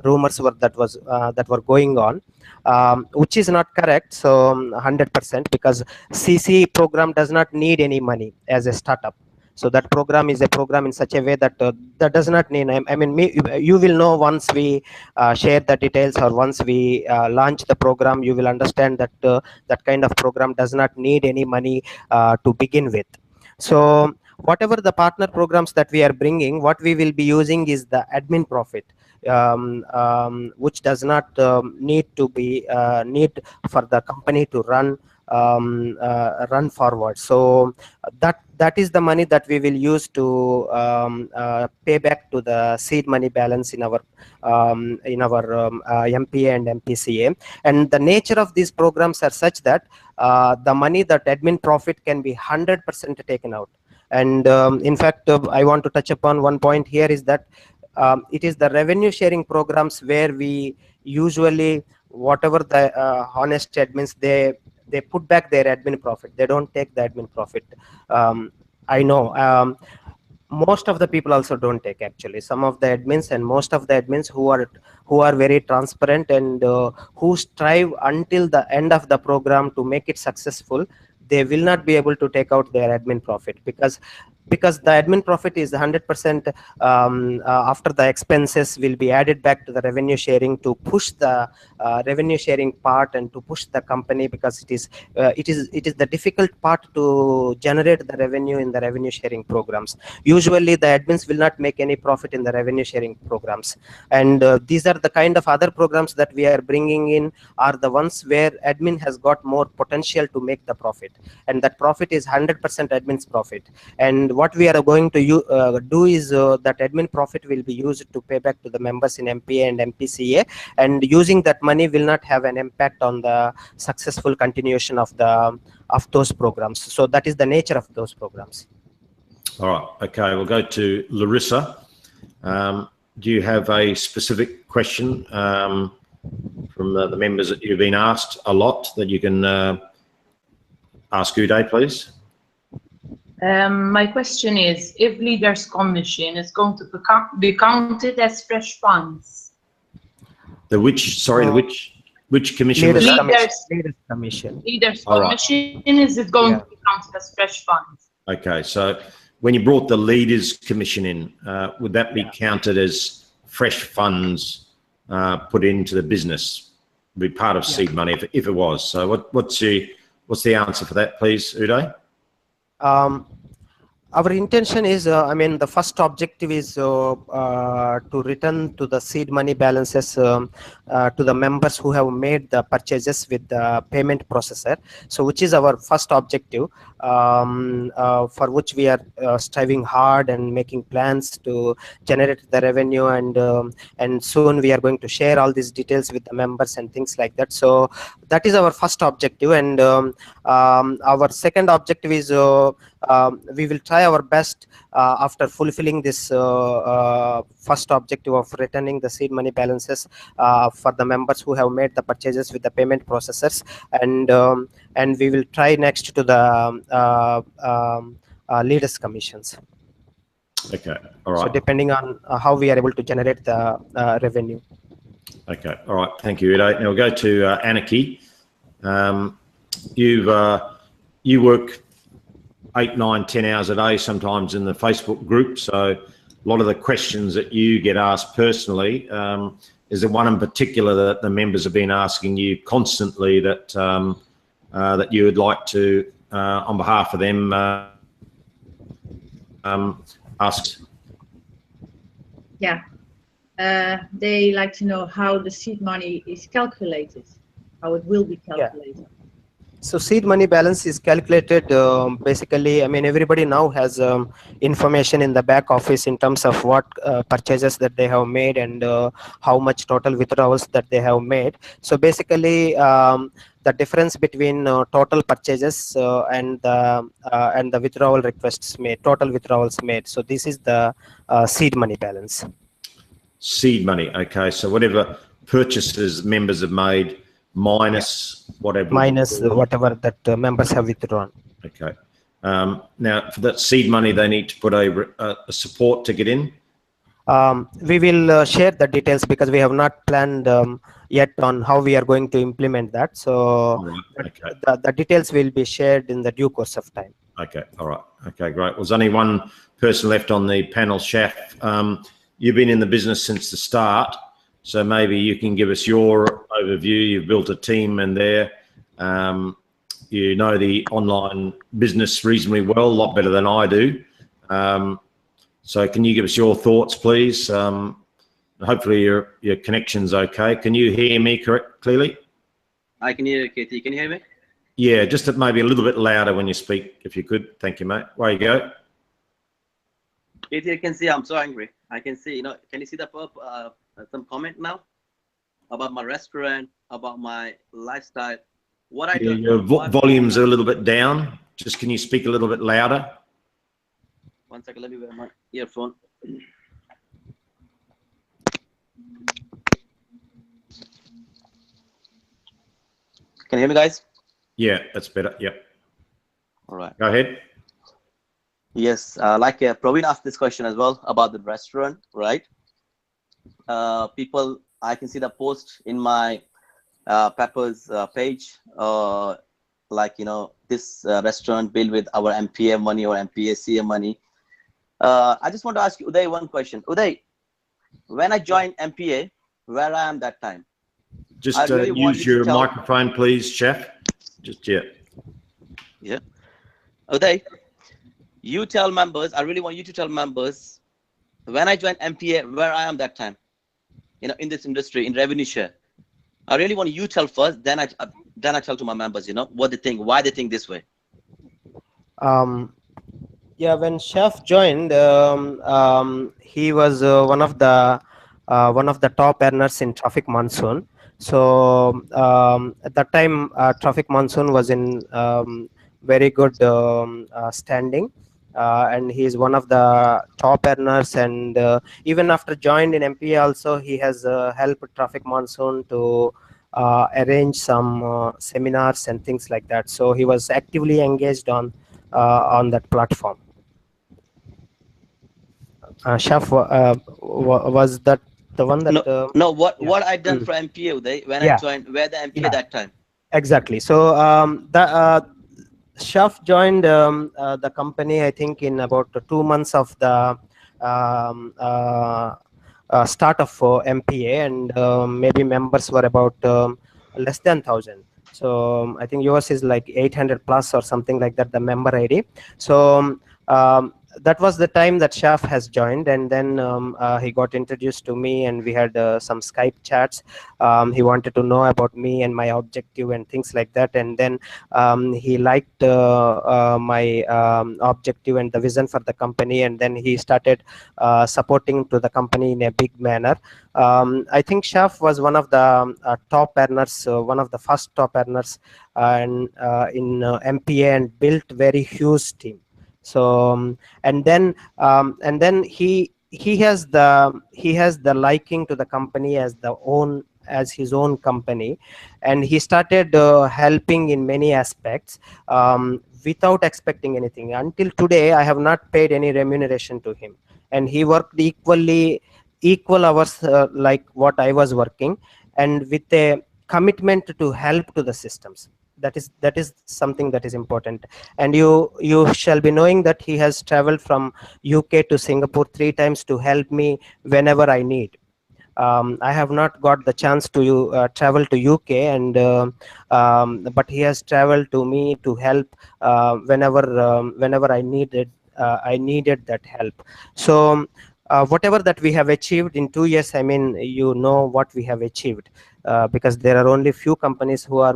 rumors that were going on, which is not correct. So 100%, because CC program does not need any money as a startup. So that program is a program in such a way that that does not need, I mean, you will know once we share the details, or once we launch the program, you will understand that that kind of program does not need any money to begin with. So whatever the partner programs that we are bringing, what we will be using is the admin profit, which does not need to be need for the company to run forward. So that is the money that we will use to pay back to the seed money balance in our MPA and MPCA. And the nature of these programs are such that the money, that admin profit, can be 100% taken out. And in fact, I want to touch upon one point here, is that it is the revenue sharing programs where we usually, whatever the honest admins, they put back their admin profit. They don't take the admin profit. I know most of the people also don't take, actually. Some of the admins, and most of the admins who are very transparent, and who strive until the end of the program to make it successful, they will not be able to take out their admin profit, because the admin profit is 100% after the expenses will be added back to the revenue sharing, to push the revenue sharing part and to push the company, because it is the difficult part to generate the revenue in the revenue sharing programs. Usually the admins will not make any profit in the revenue sharing programs, and these are the kind of other programs that we are bringing in, are the ones where admin has got more potential to make the profit, and that profit is 100% admin's profit. And what we are going to do is that admin profit will be used to pay back to the members in MPA and MPCA, and using that money will not have an impact on the successful continuation of those programs. So that is the nature of those programs. All right. Okay. We'll go to Larissa. Do you have a specific question from the members that you've been asked a lot that you can ask Uday, please? My question is, if leaders' commission is going to be counted as fresh funds? The which? Sorry, the which commission? Leaders' commission. commission. Leaders' commission, is it going to be counted as fresh funds? Okay, so when you brought the leaders' commission in, would that be counted as fresh funds put into the business? Be part of seed money if it was. So what's the answer for that, please, Uday? Our intention is, I mean, the first objective is to return to the seed money balances to the members who have made the purchases with the payment processor. So which is our first objective, for which we are striving hard and making plans to generate the revenue, and soon we are going to share all these details with the members and things like that. So that is our first objective, and our second objective is we will try our best after fulfilling this first objective of returning the seed money balances for the members who have made the purchases with the payment processors, and we will try next to the leaders' commissions. Okay, all right. So depending on how we are able to generate the revenue. Okay, all right. Thank you, Uday. Now we'll go to Anarchy. You work 8, 9, 10 hours a day sometimes in the Facebook group. So a lot of the questions that you get asked personally, is there one in particular that the members have been asking you constantly that that you would like to, on behalf of them, ask? Yeah, they like to know how the seed money is calculated, how it will be calculated. Yeah. So seed money balance is calculated basically, I mean, everybody now has information in the back office in terms of what purchases that they have made and how much total withdrawals that they have made. So basically the difference between total purchases and the withdrawal requests made, total withdrawals made. So this is the seed money balance. Seed money. Okay, so whatever purchases members have made minus whatever. Minus whatever that members have withdrawn. Okay. Now, for that seed money, they need to put a support to get in. We will share the details because we have not planned yet on how we are going to implement that. So okay. the details will be shared in the due course of time. Okay. All right. Okay, great. Well, there's only one person left on the panel, Shaf. You've been in the business since the start, so maybe you can give us your overview. You've built a team in there. You know the online business reasonably well, a lot better than I do. So can you give us your thoughts, please? Hopefully your connection's okay. Can you hear me clearly? I can hear you, Katie. Can you hear me? Yeah, just maybe a little bit louder when you speak, if you could. Thank you, mate. Where you go. Katie, I can see I'm so angry. I can see, can you see the some comment now about my restaurant, about my lifestyle? What I do? Your volumes are a little bit down. Just can you speak a little bit louder? 1 second, let me wear my earphone. Can you hear me, guys? Yeah, that's better. Yep. All right. Go ahead. Yes, like Praveen asked this question as well about the restaurant, right? People, I can see the post in my Pepper's page, like, this restaurant built with our MPA money or MPCA money. I just want to ask you, Uday, one question. Uday, when I joined MPA, where I am that time? Just really use your microphone, please, Chef. Just yet. Yeah. Uday, you tell members, I really want you to tell members, when I joined MPA, where I am that time, in this industry, in revenue share. I really want you to tell first, then I tell to my members, what they think, why they think this way. Yeah, when Chef joined, he was one of the top earners in Traffic Monsoon. So at that time, Traffic Monsoon was in very good standing, and he is one of the top earners. And even after joined in MPA, also he has helped Traffic Monsoon to arrange some seminars and things like that. So he was actively engaged on that platform. Chef, was that the one that? No. What I done for MPA when I joined, where the MPA that time? Exactly. So the Chef joined the company, I think, in about 2 months of the start of MPA, and maybe members were about less than 1,000. So I think yours is like 800 plus or something like that, the member ID. So that was the time that Chef has joined, and then he got introduced to me, and we had some Skype chats. He wanted to know about me and my objective and things like that, and then he liked my objective and the vision for the company, and then he started supporting to the company in a big manner. I think Chef was one of the top earners, one of the first top earners in MPA, and built very huge team. So and then he has the liking to the company as his own company, and he started helping in many aspects without expecting anything. Until today, I have not paid any remuneration to him, and he worked equal hours like what I was working, and with a commitment to help to the systems. That is something that is important. And you shall be knowing that he has traveled from UK to Singapore 3 times to help me whenever I need. I have not got the chance to travel to UK, and but he has traveled to me to help whenever I needed that help. So whatever that we have achieved in 2 years, I mean, what we have achieved, because there are only few companies who are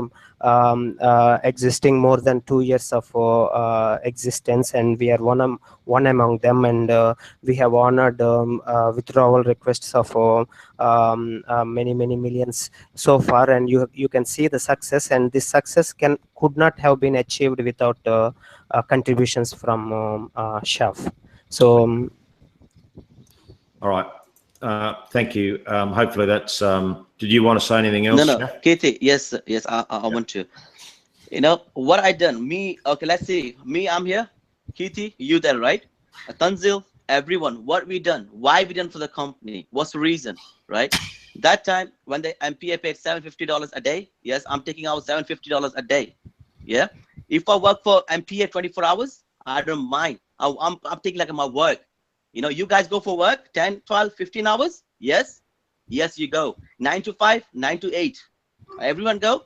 existing more than 2 years of existence, and we are one among them, and we have honored withdrawal requests of many millions so far, and you can see the success, and this success could not have been achieved without contributions from Chef. So all right, Thank you. Hopefully that's. Did you want to say anything else? No, Katie. Yes, I want to. You know what I done? Me, okay. Let's see. Me, I'm here. Katie, you there, right? Tanzil, everyone. What we done? Why we done for the company? What's the reason, right? That time when the MPA paid $750 a day, yes, I'm taking out $750 a day. Yeah. If I work for MPA 24 hours, I don't mind. I'm taking like my work. You know, you guys go for work 10, 12, 15 hours. Yes. Yes, you go 9 to 5, 9 to 8. Everyone go.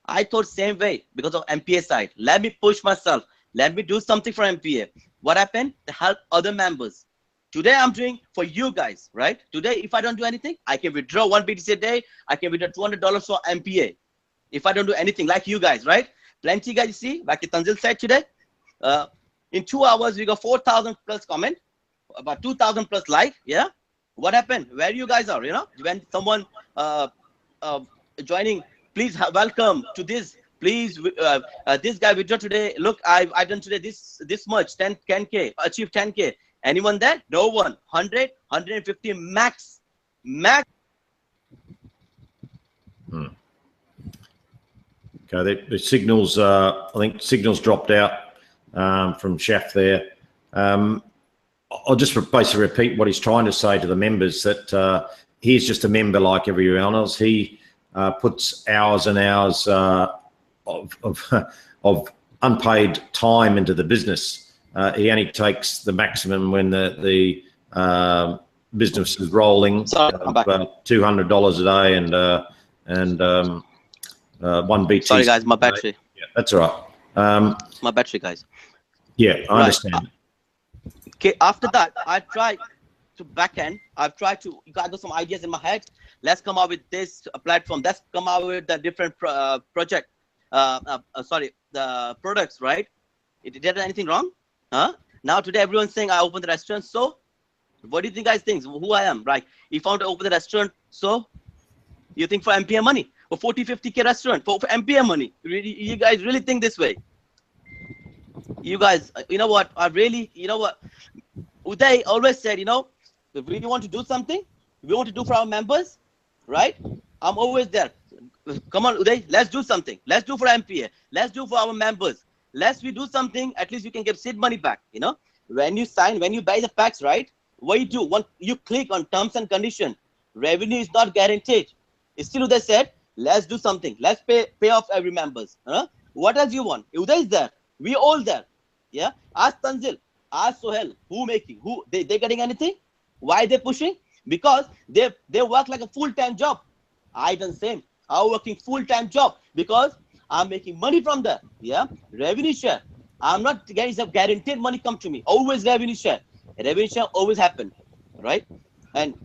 I thought same way because of MPA side. Let me push myself. Let me do something for MPA. What happened? To help other members. Today I'm doing for you guys, right? Today, if I don't do anything, I can withdraw 1 BTC a day. I can withdraw $200 for MPA. If I don't do anything like you guys, right? Plenty guys, you see, like Tanzil said today, in 2 hours, we got 4,000 plus comment, about 2,000 plus like, yeah? What happened? Where you guys are, you know? When someone joining, please welcome to this. Please, this guy withdraw today. Look, I've done today this much, 10K, achieve 10K. Anyone there? No one. 100, 150 max. Okay, the signals. I think signals dropped out from Shaf there. I'll just basically repeat what he's trying to say to the members, that he's just a member like everyone else. He puts hours and hours of unpaid time into the business. He only takes the maximum when the business is rolling. $200 a day and 1 BT. Sorry guys, my battery. Yeah, that's all right. My battery, guys. Yeah, I understand. Okay, after that, I tried to backend. I've tried to. I got some ideas in my head. Let's come out with this platform. Let's come out with the different project. The products, right? Did anything wrong? Huh? Now today everyone's saying I opened the restaurant. So, what do you think guys think? Who I am, right? If I want to open the restaurant, so you think for MPA money, for 40, 50K restaurant, for MPA money? You guys really think this way? You guys, you know what? You know what? Uday always said, you know, if we want to do something, we want to do for our members, right? I'm always there. Come on, Uday, let's do something. Let's do for MPA. Let's do for our members. Let's we do something. At least you can get seed money back. You know, when you sign, when you buy the packs, right? What you do? You click on terms and condition. Revenue is not guaranteed. Still, Uday said, let's do something. Let's pay off every members. Huh? What else you want? Uday is there. We all there. Yeah. Ask Tanzil. Ask Sohel. Who making? Who they getting anything? Why they pushing? Because they work like a full-time job. I done same. I'm working full-time job because I'm making money from that. Yeah. Revenue share. I'm not getting some guaranteed money come to me. Always revenue share. Revenue share always happen. Right? And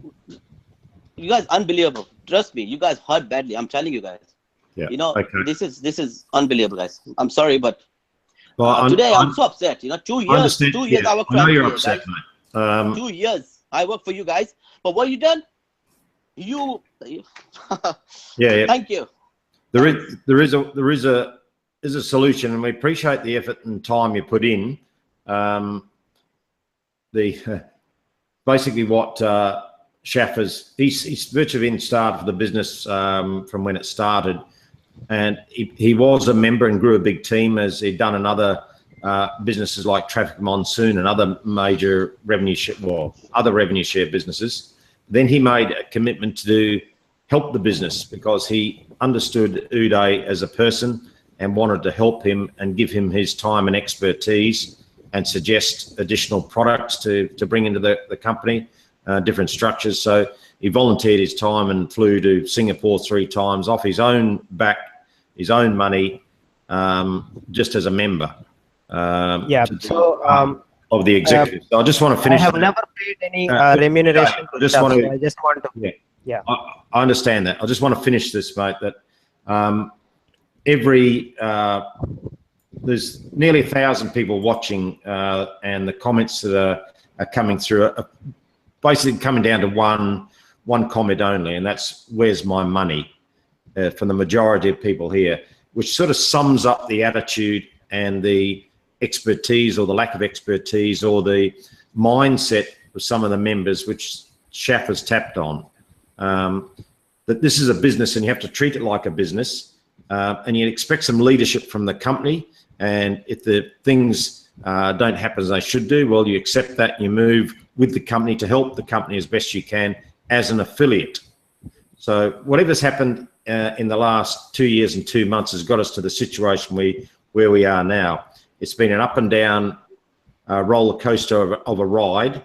you guys unbelievable. Trust me, you guys hurt badly. I'm telling you guys. Yeah. You know, okay. this is unbelievable, guys. I'm sorry, but well, today I'm so upset. You know, 2 years. 2 years I worked for I know MPA, you're upset, guys. mate. 2 years I work for you guys. But what you done? You yeah. Thank you. There is a solution, and we appreciate the effort and time you put in. Basically what Shaf is, he's virtually been started for the business from when it started, and he was a member and grew a big team as he'd done in other businesses like Traffic Monsoon and other major revenue share businesses. Then he made a commitment to help the business because he understood Uday as a person and wanted to help him and give him his time and expertise and suggest additional products to bring into the company, different structures. So he volunteered his time and flew to Singapore 3 times off his own back, his own money, just as a member. Of the executive. So I just want to finish. I have never paid any remuneration. I just want to. Yeah. I understand that. I just want to finish this, mate. That there's nearly 1,000 people watching, and the comments that are coming through are basically coming down to one comment only, and that's "Where's my money?" From the majority of people here, which sort of sums up the attitude and the expertise or the lack of expertise or the mindset of some of the members, which Shaf has tapped on, that this is a business and you have to treat it like a business, and you expect some leadership from the company. And if the things don't happen as they should do, well, you accept that, you move with the company to help the company as best you can as an affiliate. So whatever's happened in the last 2 years and 2 months has got us to the situation where we are now. It's been an up and down roller coaster of a ride.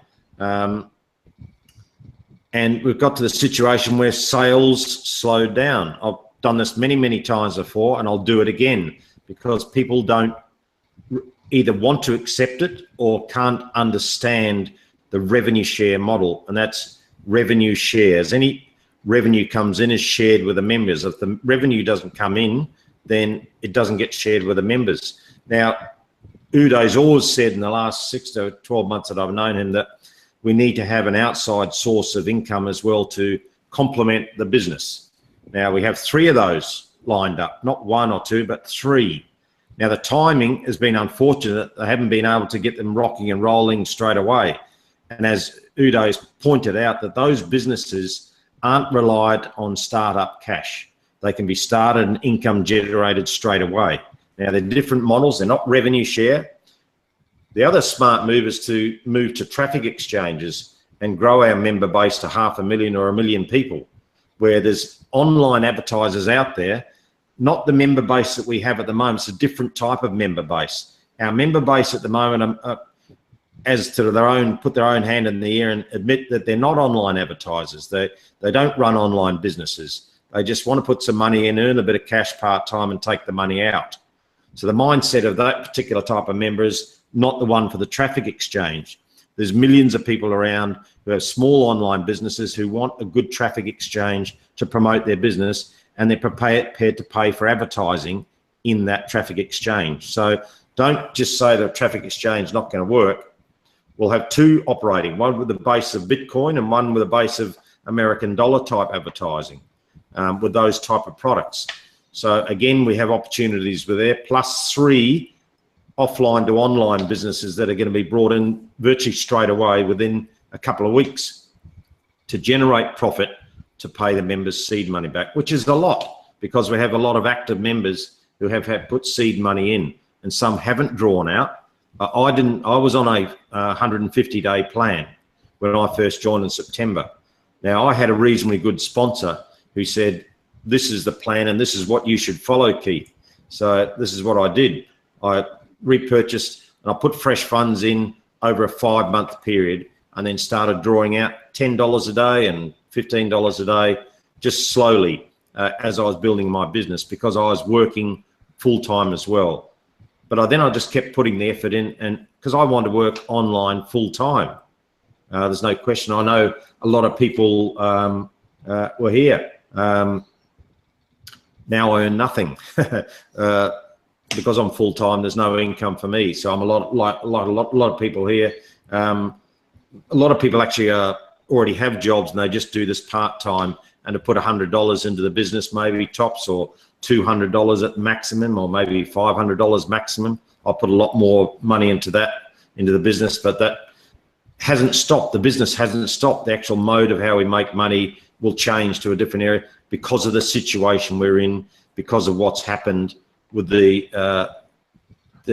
And we've got to the situation where sales slowed down. I've done this many, many times before, and I'll do it again, because people don't either want to accept it or can't understand the revenue share model, and that's revenue shares. Any revenue comes in is shared with the members. If the revenue doesn't come in, then it doesn't get shared with the members. Now, Uday's always said in the last 6 to 12 months that I've known him that we need to have an outside source of income as well to complement the business. Now, we have 3 of those lined up, not 1 or 2, but 3. Now, the timing has been unfortunate. They haven't been able to get them rocking and rolling straight away. And as Uday's pointed out, that those businesses aren't relied on startup cash. They can be started and income generated straight away. Now, they're different models. They're not revenue share. The other smart move is to move to traffic exchanges and grow our member base to 500,000 or 1 million people, where there's online advertisers out there, not the member base that we have at the moment. It's a different type of member base. Our member base at the moment, as to their own, put their own hand in the air and admit that they're not online advertisers. They don't run online businesses. They just want to put some money in, earn a bit of cash part-time and take the money out. So the mindset of that particular type of member is not the one for the traffic exchange. There's millions of people around who have small online businesses who want a good traffic exchange to promote their business, and they're prepared to pay for advertising in that traffic exchange. So don't just say the traffic exchange is not going to work. We'll have 2 operating, one with the base of Bitcoin and one with a base of American dollar type advertising, with those type of products. So again, we have opportunities with there, plus 3 offline to online businesses that are going to be brought in virtually straight away within a couple of weeks to generate profit to pay the members seed money back, which is a lot, because we have a lot of active members who have had put seed money in, and some haven't drawn out. I was on a 150-day plan when I first joined in September. Now, I had a reasonably good sponsor who said, this is the plan and this is what you should follow, Keith. So this is what I did. I repurchased and I put fresh funds in over a 5-month period, and then started drawing out $10 a day and $15 a day, just slowly as I was building my business, because I was working full-time as well. But then I just kept putting the effort in, and because I wanted to work online full-time. There's no question. I know a lot of people were here. Now I earn nothing. Because I'm full-time, there's no income for me. So I'm a lot of people here. A lot of people actually already have jobs and they just do this part-time, and to put $100 into the business, maybe tops, or $200 at maximum, or maybe $500 maximum. I'll put a lot more money into the business, but that hasn't stopped. The business hasn't stopped. The actual mode of how we make money will change to a different area because of the situation we're in, because of what's happened with the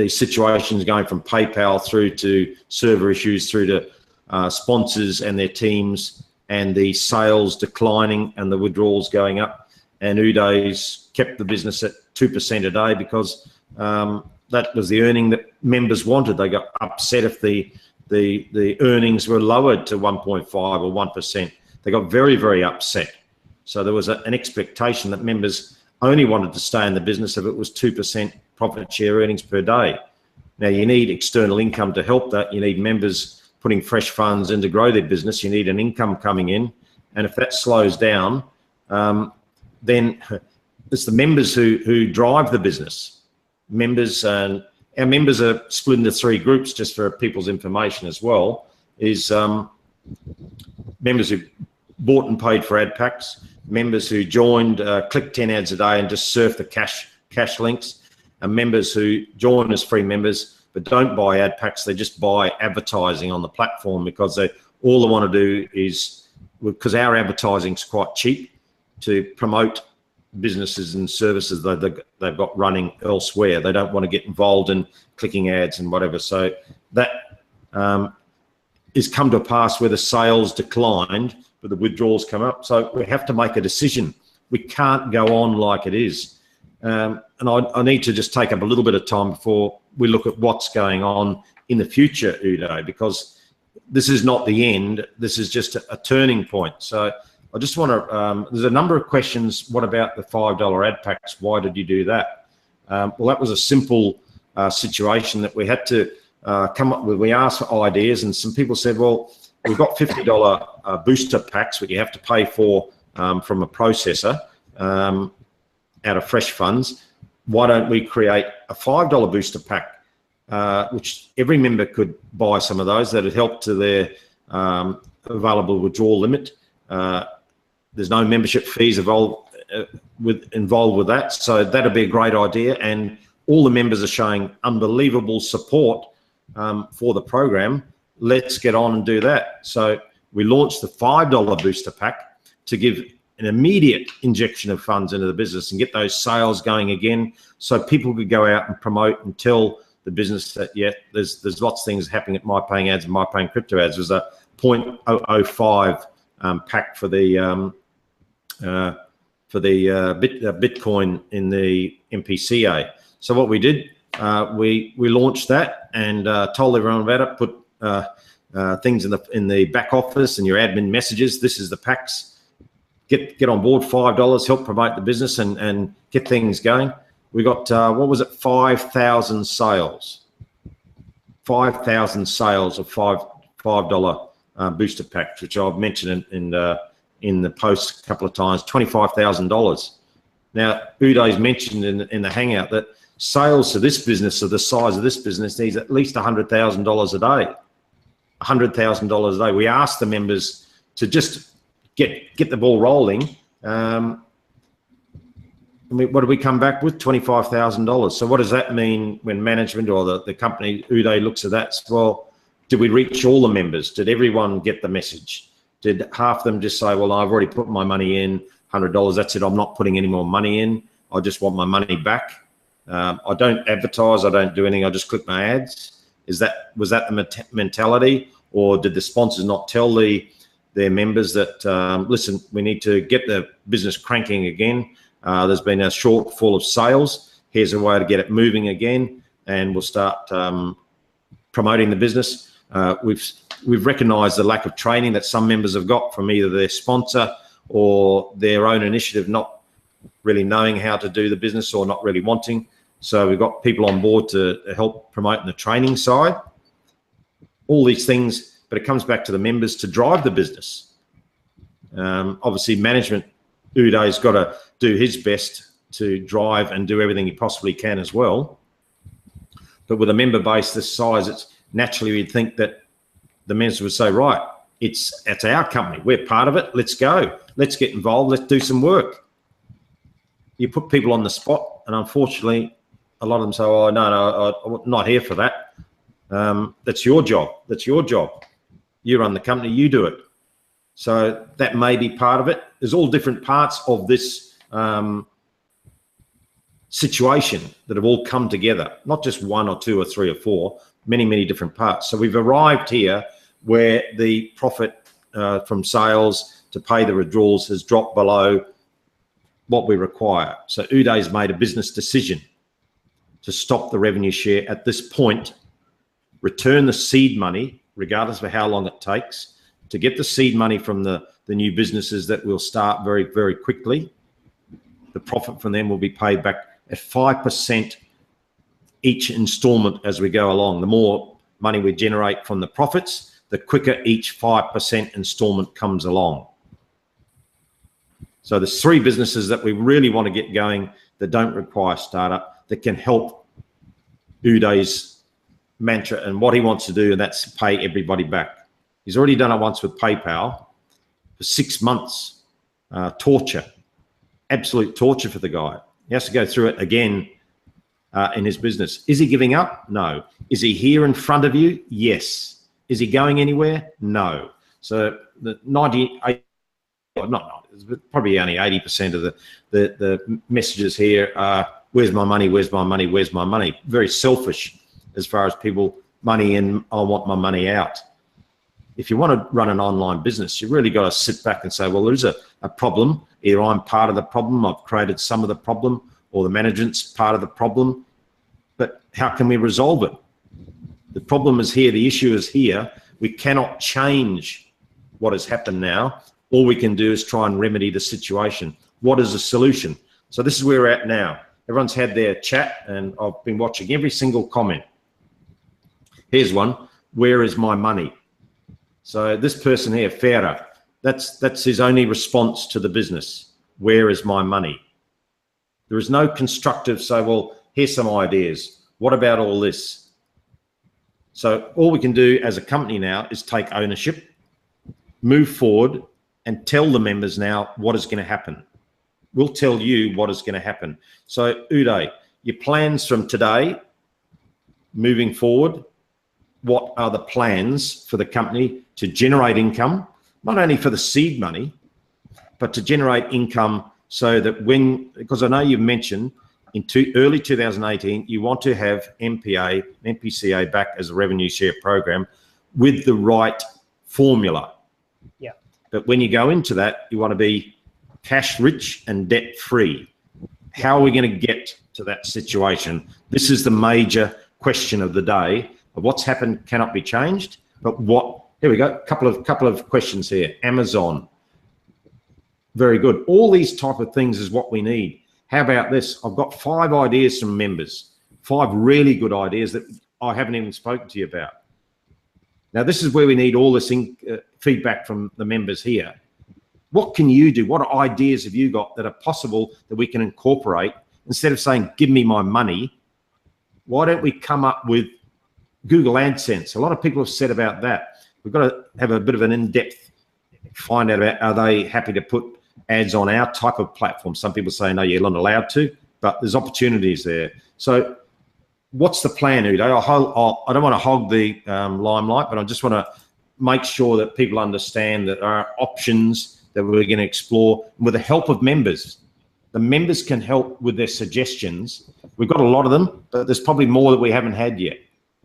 situations going from PayPal through to server issues, through to sponsors and their teams, and the sales declining and the withdrawals going up. And Uday's kept the business at 2% a day because that was the earning that members wanted. They got upset if the earnings were lowered to 1.5 or 1%. They got very, very upset. So there was an expectation that members only wanted to stay in the business if it was 2% profit share earnings per day. Now, you need external income to help that. You need members putting fresh funds in to grow their business. You need an income coming in. And if that slows down, then it's the members who drive the business. Members, and our members are split into 3 groups, just for people's information as well, is members who bought and paid for ad packs, members who joined, click 10 ads a day and just surf the cash links, and members who join as free members but don't buy ad packs. They just buy advertising on the platform because all they want to do is because our advertising is quite cheap to promote businesses and services that they've got running elsewhere. They don't want to get involved in clicking ads and whatever. So that is come to a pass where the sales declined, but the withdrawals come up. So we have to make a decision. We can't go on like it is. And I need to just take up a little bit of time before we look at what's going on in the future, Uday, because this is not the end. This is just a turning point. So I just want to, there's a number of questions. What about the $5 ad packs? Why did you do that? Well, that was a simple situation that we had to come up with. We asked for ideas, and some people said, well, we've got $50 booster packs, which you have to pay for from a processor out of fresh funds. Why don't we create a $5 booster pack, which every member could buy some of those that would help to their available withdrawal limit. There's no membership fees involved with that, so that'd be a great idea. And all the members are showing unbelievable support for the program. Let's get on and do that. So we launched the $5 booster pack to give an immediate injection of funds into the business and get those sales going again, so people could go out and promote and tell the business that, yeah, there's lots of things happening at MyPayingAds and MyPayingCryptoAds. There's a 0.005 pack for the Bitcoin in the MPCA. So what we did, we launched that and told everyone about it. Put things in the back office and your admin messages. This is the packs. Get on board, $5, help promote the business and get things going. We got, what was it, 5,000 sales. 5,000 sales of $5 booster packs, which I've mentioned in the post a couple of times, $25,000. Now, Uday's mentioned in the Hangout that sales to this business, of the size of this business, needs at least $100,000 a day. $100,000 a day. We asked the members to just get the ball rolling. What do we come back with? $25,000. So what does that mean when management or the company, Uday, looks at that? Well, did we reach all the members? Did everyone get the message? Did half of them just say, well, I've already put my money in, $100, that's it, I'm not putting any more money in, I just want my money back? I don't advertise, I don't do anything, I just click my ads. Was that the mentality? Or did the sponsors not tell their members that, listen, we need to get the business cranking again. There's been a shortfall of sales. Here's a way to get it moving again, and we'll start promoting the business. We've recognised the lack of training that some members have got from either their sponsor or their own initiative, not really knowing how to do the business or not really wanting. So we've got people on board to help promote in the training side. All these things, but it comes back to the members to drive the business. Obviously, management, Uday's got to do his best to drive and do everything he possibly can as well. But with a member base this size, it's naturally we'd think that the members would say, right, it's our company, we're part of it, let's go, let's get involved, let's do some work. You put people on the spot, and unfortunately, a lot of them say, oh, no, I'm not here for that. That's your job. That's your job. You run the company, you do it. So that may be part of it. There's all different parts of this situation that have all come together, not just one or two or three or four, many, many different parts. So we've arrived here where the profit from sales to pay the withdrawals has dropped below what we require. So Uday's made a business decision to stop the revenue share at this point, return the seed money, regardless of how long it takes, to get the seed money from the new businesses that will start very, very quickly. The profit from them will be paid back at 5% each installment as we go along. The more money we generate from the profits, the quicker each 5% installment comes along. So there's three businesses that we really want to get going that don't require startup, that can help Uday's mantra and what he wants to do, and that's pay everybody back. He's already done it once with PayPal for 6 months. Torture, absolute torture for the guy. He has to go through it again in his business. Is he giving up? No. Is he here in front of you? Yes. Is he going anywhere? No. So the 98% not, probably only 80% of the messages here are, where's my money, where's my money, where's my money? Very selfish as far as people, money in, I want my money out. If you want to run an online business, you really got to sit back and say, well, there's a problem. Either I'm part of the problem, I've created some of the problem, or the management's part of the problem, but how can we resolve it? The problem is here, the issue is here. We cannot change what has happened now. All we can do is try and remedy the situation. What is the solution? So this is where we're at now. Everyone's had their chat and I've been watching every single comment. Here's one, where is my money? So this person here, Farah, that's his only response to the business. Where is my money? There is no constructive say, well, here's some ideas. What about all this? So all we can do as a company now is take ownership, move forward, and tell the members now what is going to happen. We'll tell you what is going to happen. So Uday, your plans from today, moving forward, what are the plans for the company to generate income, not only for the seed money, but to generate income so that because I know you've mentioned in early 2018, you want to have MPA, MPCA back as a revenue share program with the right formula. Yeah. But when you go into that, you want to be cash rich and debt free. How are we going to get to that situation? This is the major question of the day. What's happened cannot be changed, but here we go, couple of questions here. Amazon, very good. All these type of things is what we need. How about this? I've got 5 ideas from members, 5 really good ideas that I haven't even spoken to you about. Now, this is where we need all this feedback from the members here. What can you do? What ideas have you got that are possible that we can incorporate? Instead of saying, give me my money, why don't we come up with Google AdSense? A lot of people have said about that. We've got to have a bit of an in-depth find out about, are they happy to put ads on our type of platform? Some people say, no, you're not allowed to, but there's opportunities there. So what's the plan, Uday? I don't want to hog the limelight, but I just want to make sure that people understand that there are options that we're going to explore with the help of members. The members can help with their suggestions. We've got a lot of them, but there's probably more that we haven't had yet.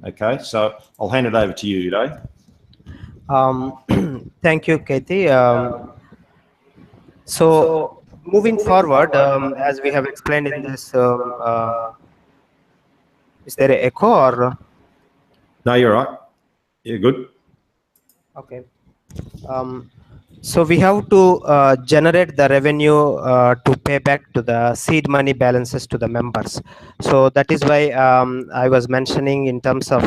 Okay, so I'll hand it over to you, Uday. Thank you, Katie. So moving forward, as we have explained in this, is there an echo or? No, you're right. You're good. Okay. So we have to generate the revenue to pay back to the seed money balances to the members. So that is why I was mentioning in terms of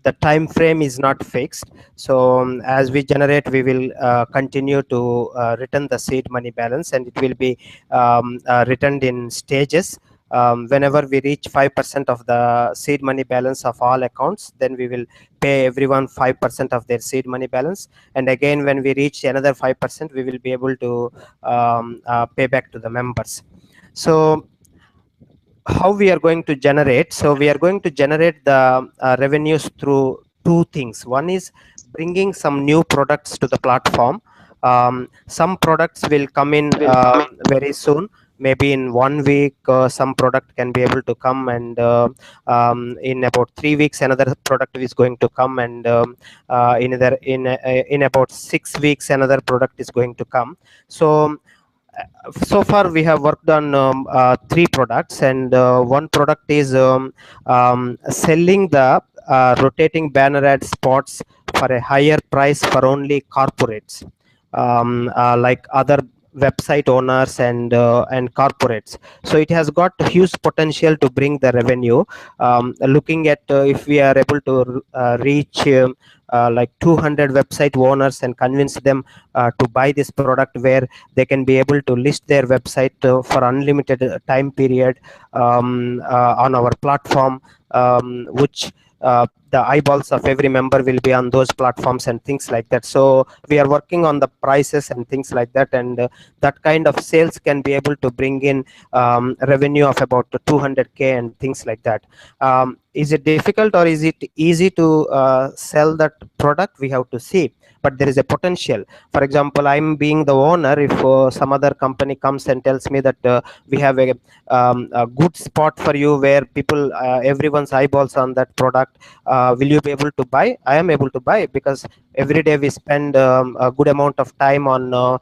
the time frame is not fixed. So as we generate, we will continue to return the seed money balance, and it will be returned in stages. Whenever we reach 5% of the seed money balance of all accounts, then we will pay everyone 5% of their seed money balance. And again, when we reach another 5%, we will be able to pay back to the members. So how we are going to generate? So we are going to generate the revenues through 2 things. One is bringing some new products to the platform. Some products will come in very soon. Maybe in 1 week, some product can be able to come, and in about 3 weeks, another product is going to come, and in about 6 weeks, another product is going to come. So far we have worked on 3 products, and 1 product is selling the rotating banner ad spots for a higher price for only corporates, like other website owners and corporates. So it has got huge potential to bring the revenue. Looking at if we are able to reach like 200 website owners and convince them to buy this product, where they can be able to list their website for unlimited time period on our platform, which the eyeballs of every member will be on those platforms and things like that. So we are working on the prices and things like that, and that kind of sales can be able to bring in revenue of about 200K and things like that. Is it difficult or is it easy to sell that product? We have to see, but there is a potential. For example, I'm being the owner. If some other company comes and tells me that we have a good spot for you where people, everyone's eyeballs on that product, will you be able to buy? I am able to buy, because every day we spend a good amount of time on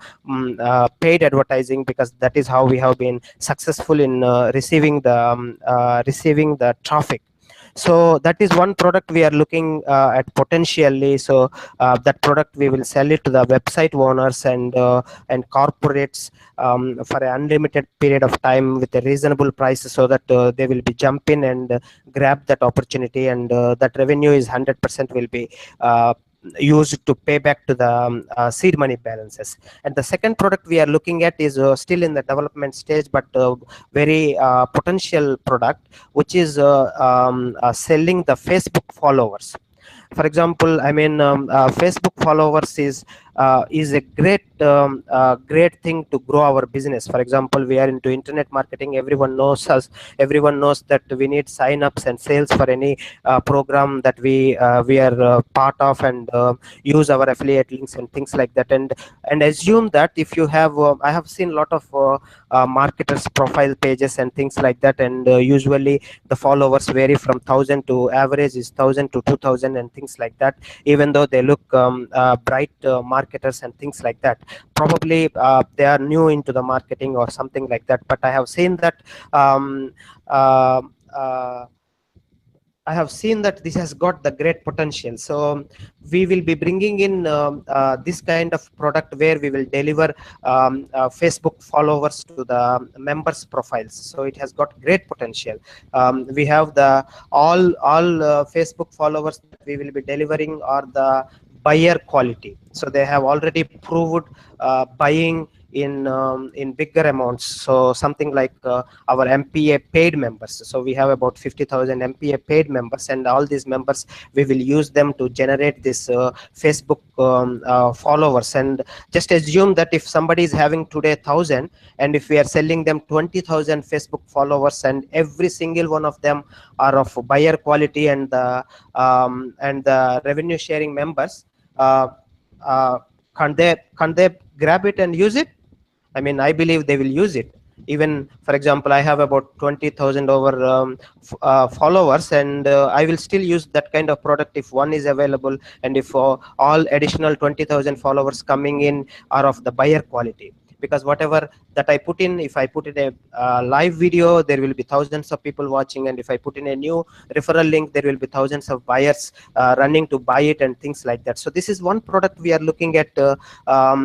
paid advertising, because that is how we have been successful in receiving the traffic. So that is one product we are looking at potentially. So that product we will sell it to the website owners and corporates for an unlimited period of time with a reasonable price, so that they will be jump in and grab that opportunity, and that revenue is 100% will be used to pay back to the seed money balances. And the second product we are looking at is still in the development stage, but very potential product, which is selling the Facebook followers. For example, I mean, Facebook followers is a great thing to grow our business. For example, we are into internet marketing. Everyone knows us. Everyone knows that we need sign-ups and sales for any program that we are part of, and use our affiliate links and things like that. And assume that if you have, I have seen a lot of marketers profile pages and things like that, and usually the followers vary from 1,000 to average is 1,000 to 2,000 and things like that, even though they look bright marketers and things like that. Probably they are new into the marketing or something like that, but I have seen that I have seen that this has got the great potential. So we will be bringing in this kind of product where we will deliver Facebook followers to the members' profiles. So it has got great potential. We have the all Facebook followers that we will be delivering are the buyer quality. So they have already proved buying in bigger amounts. So something like our MPA paid members. So we have about 50,000 MPA paid members, and all these members, we will use them to generate this Facebook followers. And just assume that if somebody is having today 1,000, and if we are selling them 20,000 Facebook followers, and every single one of them are of buyer quality, and the revenue sharing members, can they grab it and use it? I mean, I believe they will use it. Even, for example, I have about 20,000 over followers, and I will still use that kind of product if one is available, and if all additional 20,000 followers coming in are of the buyer quality. Because whatever that I put in, if I put in a live video, there will be thousands of people watching, and if I put in a new referral link, there will be thousands of buyers running to buy it and things like that. So this is one product we are looking at,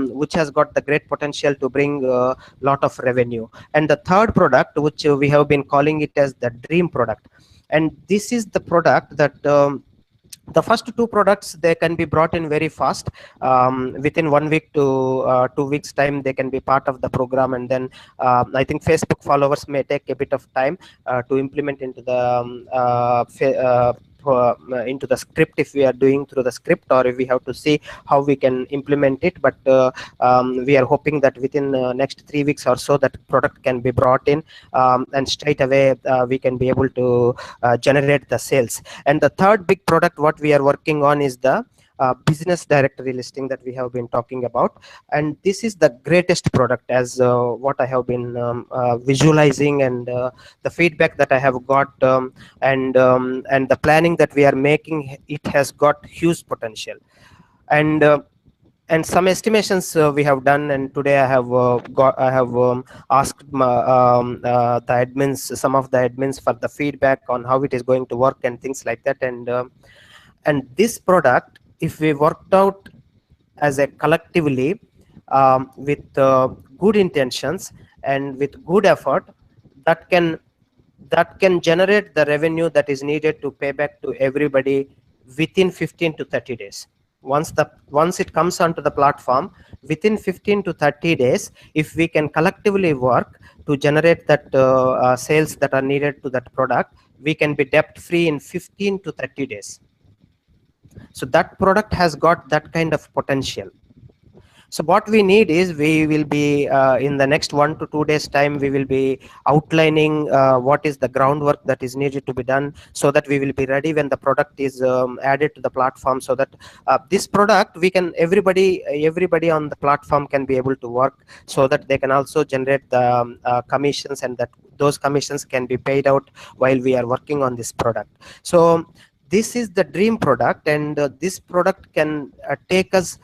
which has got the great potential to bring a lot of revenue. And the third product, which we have been calling it as the dream product, and this is the product that the first two products, they can be brought in very fast. Within 1 week to 2 weeks time, they can be part of the program. And then I think Facebook followers may take a bit of time to implement into the into the script, if we are doing through the script, or if we have to see how we can implement it. But we are hoping that within next 3 weeks or so, that product can be brought in, and straight away we can be able to generate the sales. And the third big product what we are working on is the business directory listing that we have been talking about. And this is the greatest product, as what I have been visualizing, and the feedback that I have got, and the planning that we are making, it has got huge potential. And some estimations we have done, and today I have asked the admins, some of the admins, for the feedback on how it is going to work and things like that. And this product, if we worked out as a collectively, with good intentions and with good effort, that can generate the revenue that is needed to pay back to everybody within 15 to 30 days. Once it comes onto the platform, within 15 to 30 days, if we can collectively work to generate that sales that are needed to that product, we can be debt free in 15 to 30 days. So that product has got that kind of potential. So what we need is, we will be in the next 1 to 2 days time, we will be outlining what is the groundwork that is needed to be done, so that we will be ready when the product is added to the platform, so that this product, we can, everybody on the platform can be able to work, so that they can also generate the commissions, and that those commissions can be paid out while we are working on this product. So this is the dream product, and this product can take us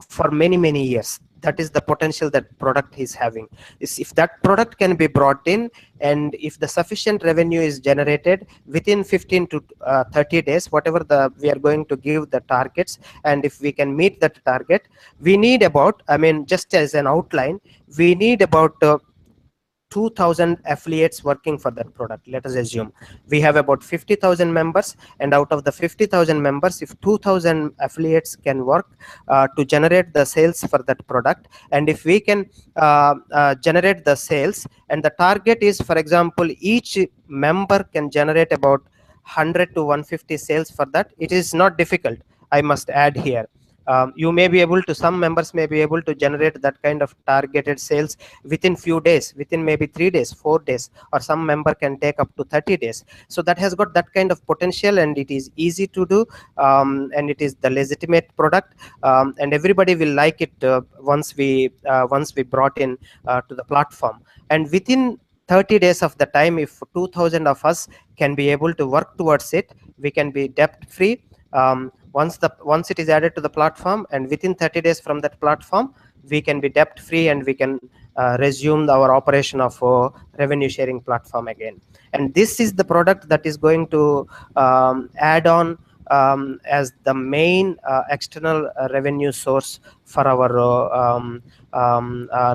for many years. That is the potential that product is having. Is if that product can be brought in, and if the sufficient revenue is generated within 15 to 30 days, whatever we are going to give the targets, and if we can meet that target, we need about, I mean, just as an outline, we need about 2,000 affiliates working for that product. Let us assume we have about 50,000 members, and out of the 50,000 members, if 2,000 affiliates can work to generate the sales for that product, and if we can generate the sales, and the target is, for example, each member can generate about 100 to 150 sales for that. It is not difficult, I must add here. You may be able to, some members may be able to generate that kind of targeted sales within few days, within maybe 3 days, 4 days, or some member can take up to 30 days. So that has got that kind of potential, and it is easy to do, and it is the legitimate product, and everybody will like it once we brought in to the platform. And within 30 days of the time, if 2,000 of us can be able to work towards it, we can be debt free. Once it is added to the platform, and within 30 days from that platform, we can be debt free, and we can resume our operation of revenue sharing platform again. And this is the product that is going to add on as the main external revenue source for our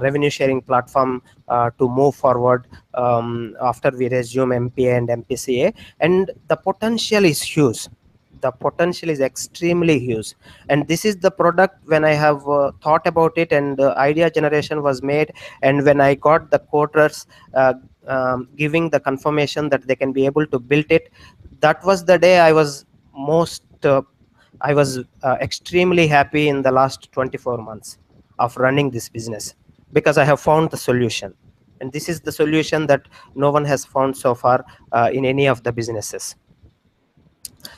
revenue sharing platform to move forward after we resume MPA and MPCA. And the potential is huge. The potential is extremely huge, and this is the product. When I have thought about it, and idea generation was made, and when I got the quoters giving the confirmation that they can be able to build it, that was the day I was extremely happy in the last 24 months of running this business, because I have found the solution, and this is the solution that no one has found so far in any of the businesses.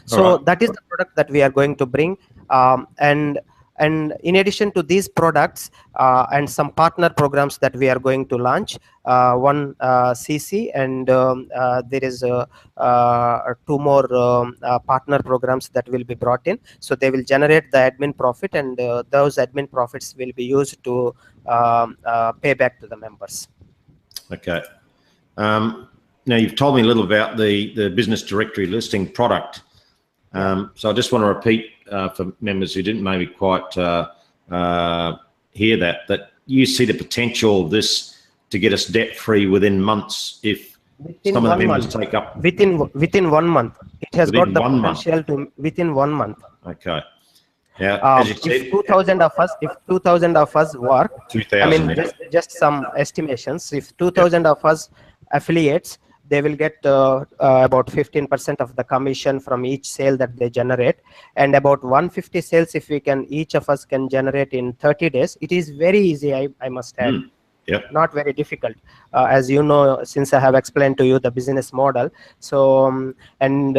So that is the product that we are going to bring, and in addition to these products and some partner programs that we are going to launch, one CC, and there is 2 more partner programs that will be brought in. So they will generate the admin profit, and those admin profits will be used to pay back to the members. Okay. Now you've told me a little about the business directory listing product. So I just want to repeat for members who didn't maybe quite hear that you see the potential of this to get us debt free within months if some of the members take up within 1 month. It has got the potential to within 1 month. Okay. Yeah. If 2,000 of us work, I mean, just some estimations. If 2,000 of us affiliates, they will get about 15% of the commission from each sale that they generate, and about 150 sales if we can, each of us can generate in 30 days. It is very easy, I must add. Yep. Not very difficult, as you know, since I have explained to you the business model. So and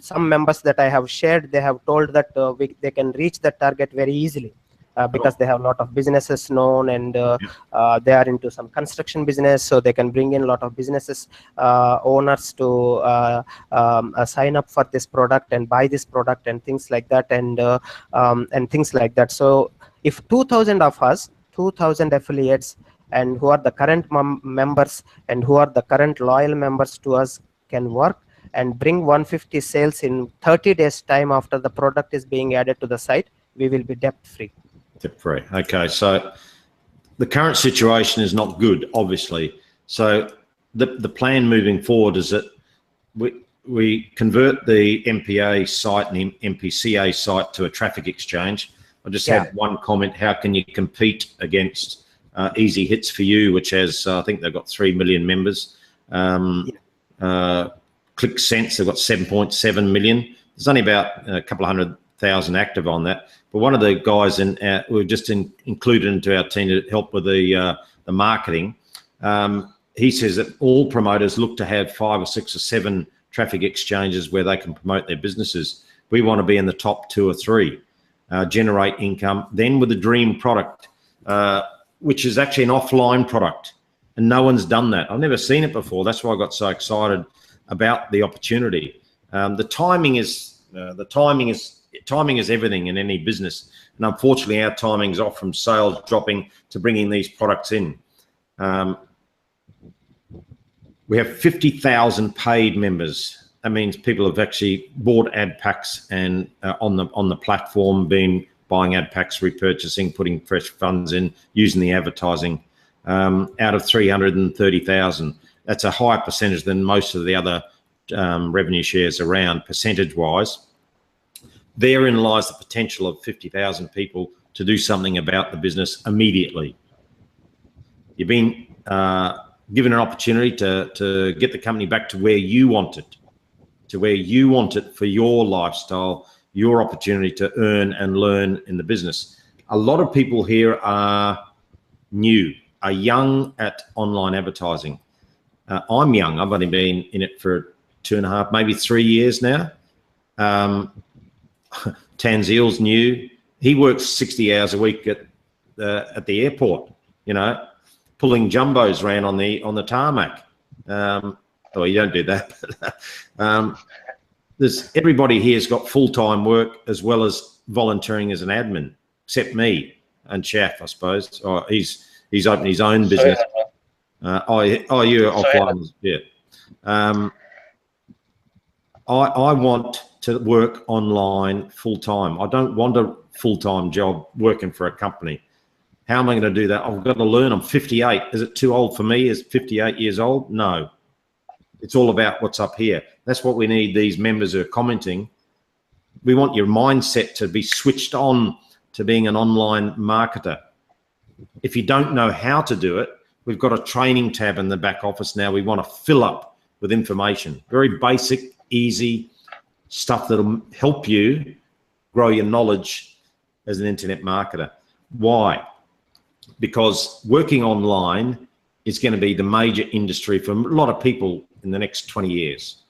some members that I have shared, they have told that they can reach that target very easily. Because they have a lot of businesses known, and they are into some construction business, so they can bring in a lot of businesses owners to sign up for this product and buy this product and things like that, and things like that. So if 2,000 of us, 2,000 affiliates, and who are the current members and who are the current loyal members to us can work and bring 150 sales in 30 days time after the product is being added to the site, we will be debt free. Debt-free. Okay, so the current situation is not good, obviously. So the plan moving forward is that we convert the MPA site and the MPCA site to a traffic exchange. I just had one comment. How can you compete against Easy Hits for You, which has, I think they've got 3 million members. ClickSense, they've got 7.7 million. There's only about a couple of 100,000 active on that. But one of the guys we've just included into our team to help with the marketing. He says that all promoters look to have 5 or 6 or 7 traffic exchanges where they can promote their businesses. We want to be in the top 2 or 3, generate income. Then with the dream product, which is actually an offline product, and no one's done that. I've never seen it before. That's why I got so excited about the opportunity. The timing is everything in any business, and unfortunately, our timing is off from sales dropping to bringing these products in. We have 50,000 paid members. That means people have actually bought ad packs and on the platform, been buying ad packs, repurchasing, putting fresh funds in, using the advertising. Out of 330,000, that's a higher percentage than most of the other revenue shares around, percentage-wise. Therein lies the potential of 50,000 people to do something about the business immediately. You've been given an opportunity to get the company back to where you want it, for your lifestyle, your opportunity to earn and learn in the business. A lot of people here are new, are young at online advertising. I'm young. I've only been in it for 2.5, maybe 3 years now. Tanzil's new. He works 60 hours a week at the airport, you know, pulling jumbos around on the tarmac. Well, you don't do that. But, everybody here's got full-time work as well as volunteering as an admin, except me and Chaff, I suppose. Oh, he's opened his own business. You're offline, yeah. I want to work online full-time. I don't want a full-time job working for a company. How am I going to do that? I've got to learn. I'm 58. Is it too old for me? Is 58 years old? No. It's all about what's up here. That's what we need, these members who are commenting. We want your mindset to be switched on to being an online marketer. If you don't know how to do it, we've got a training tab in the back office now. We want to fill up with information. Very basic, easy stuff that'll help you grow your knowledge as an internet marketer. Why? Because working online is going to be the major industry for a lot of people in the next 20 years.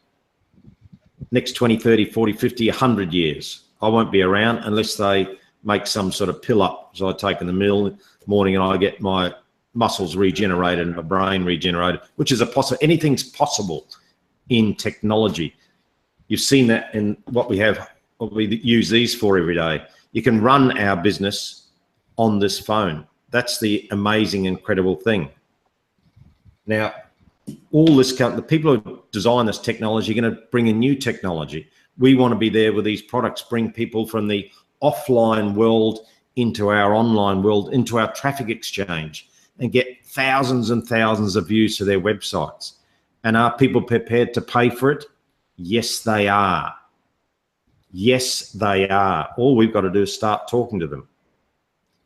Next 20, 30, 40, 50, 100 years. I won't be around unless they make some sort of pill up. So I take in the morning and I get my muscles regenerated and my brain regenerated, which is anything's possible in technology. You've seen that in what we use these for every day. You can run our business on this phone. That's the amazing, incredible thing. Now, the people who design this technology are going to bring in new technology. We want to be there with these products, bring people from the offline world into our online world, into our traffic exchange, and get thousands and thousands of views to their websites. And are people prepared to pay for it? Yes, they are. Yes, they are. All we've got to do is start talking to them.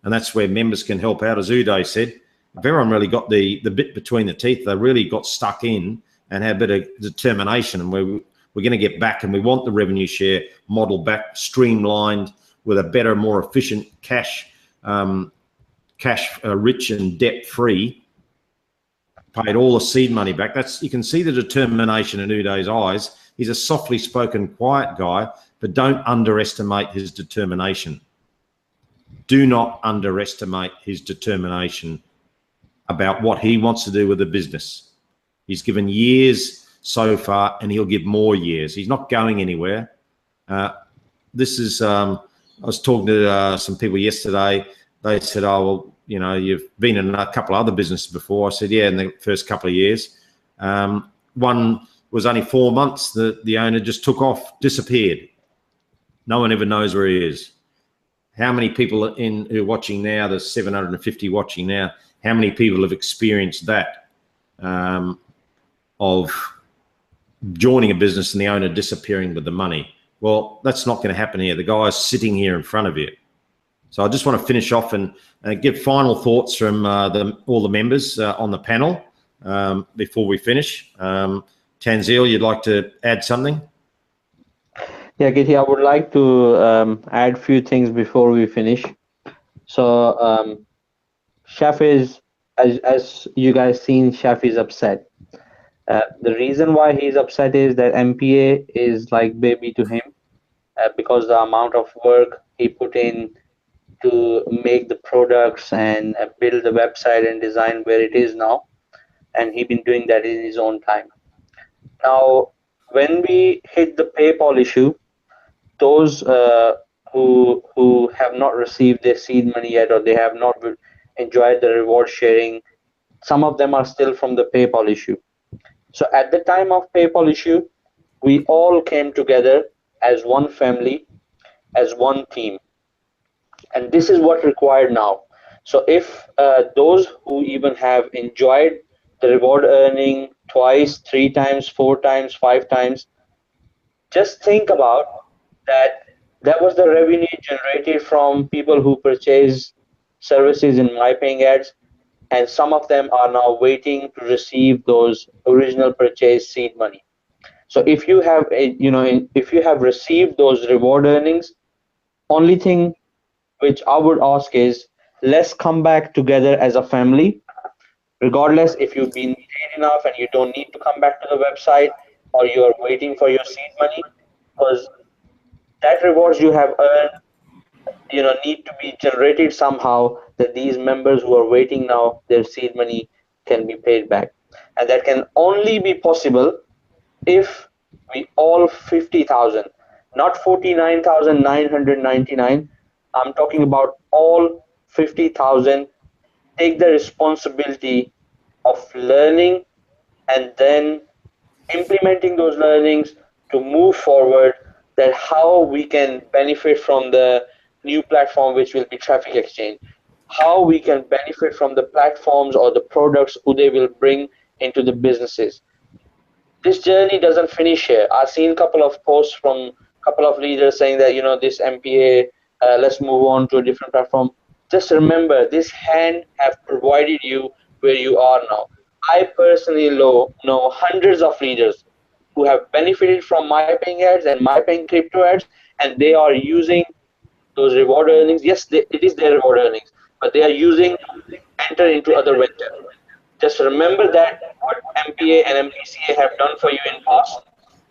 And that's where members can help out. As Uday said, if everyone really got the bit between the teeth, they really got stuck in and had a bit of determination, and we're going to get back, and we want the revenue share model back, streamlined with a better, more efficient cash rich and debt free, paid all the seed money back. You can see the determination in Uday's eyes. He's a softly spoken, quiet guy, but don't underestimate his determination. Do not underestimate his determination about what he wants to do with the business. He's given years so far, and he'll give more years. He's not going anywhere. I was talking to some people yesterday. They said, oh, well, you know, you've been in a couple of other businesses before. I said, yeah, in the first couple of years. One was only 4 months. The owner just took off, disappeared. No one ever knows where he is. How many people who are watching now, there's 750 watching now, how many people have experienced that, of joining a business and the owner disappearing with the money? Well, that's not going to happen here. The guy's sitting here in front of you. So I just want to finish off and give final thoughts from all the members on the panel before we finish. Tanzil, you'd like to add something? Yeah, Kitty, I would like to add a few things before we finish. So, Chef is, as you guys seen, Chef is upset. The reason why he's upset is that MPA is like baby to him, because the amount of work he put in to make the products and build the website and design where it is now, and he been doing that in his own time. Now, when we hit the PayPal issue, those who have not received their seed money yet, or they have not enjoyed the reward sharing, some of them are still from the PayPal issue. So at the time of PayPal issue, we all came together as one family, as one team, and this is what required now. So if those who even have enjoyed the reward earning twice, 3 times, 4 times, 5 times, just think about that. That was the revenue generated from people who purchase services in MyPayingAds, and some of them are now waiting to receive those original purchase seed money. So if you have if you have received those reward earnings, only thing which I would ask is, let's come back together as a family, regardless if you've been paid enough and you don't need to come back to the website, or you're waiting for your seed money, because that rewards you have earned, need to be generated somehow, that these members who are waiting now, their seed money can be paid back. And that can only be possible if we all 50,000, not 49,999. I'm talking about all 50,000 take the responsibility of learning and then implementing those learnings to move forward, that how we can benefit from the new platform, which will be Traffic Exchange, how we can benefit from the platforms or the products Uday will bring into the businesses. This journey doesn't finish here. I've seen a couple of posts from a couple of leaders saying that, this MPA, let's move on to a different platform. Just remember, this hand have provided you where you are now. I personally know hundreds of leaders who have benefited from MyPayingAds and MyPayingCryptoAds, and they are using those reward earnings. Yes, it is their reward earnings, but they are using to enter into other ventures. Just remember that what MPA and MPCA have done for you in past,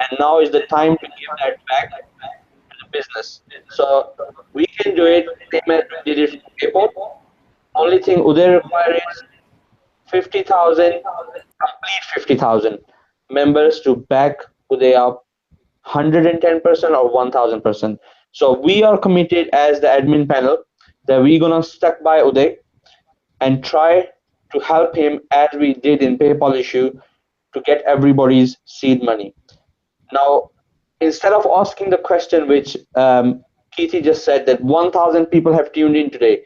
and now is the time to give that back to the business. So we can do it same as we did it for PayPal. Only thing Uday requires is 50,000, complete 50,000 members to back Uday up 110% or 1,000%. So we are committed as the admin panel that we're gonna stick by Uday and try to help him, as we did in PayPal issue, to get everybody's seed money. Now, instead of asking the question which Keithy just said, that 1,000 people have tuned in today,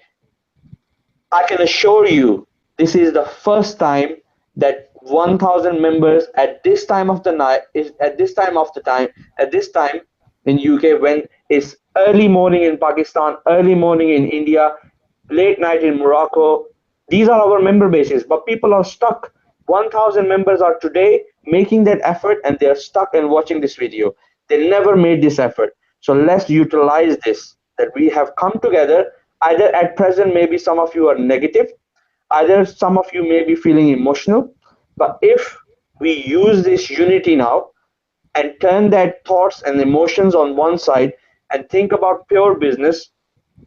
I can assure you this is the first time that 1,000 members at this time of the night at this time in UK, when it's early morning in Pakistan, early morning in India, late night in Morocco. These are our member bases, but people are stuck. 1,000 members are today making that effort, and they are stuck and watching this video. They never made this effort. So let's utilize this, that we have come together. Either at present, maybe some of you are negative, either some of you may be feeling emotional, but if we use this unity now and turn that thoughts and emotions on one side and think about pure business,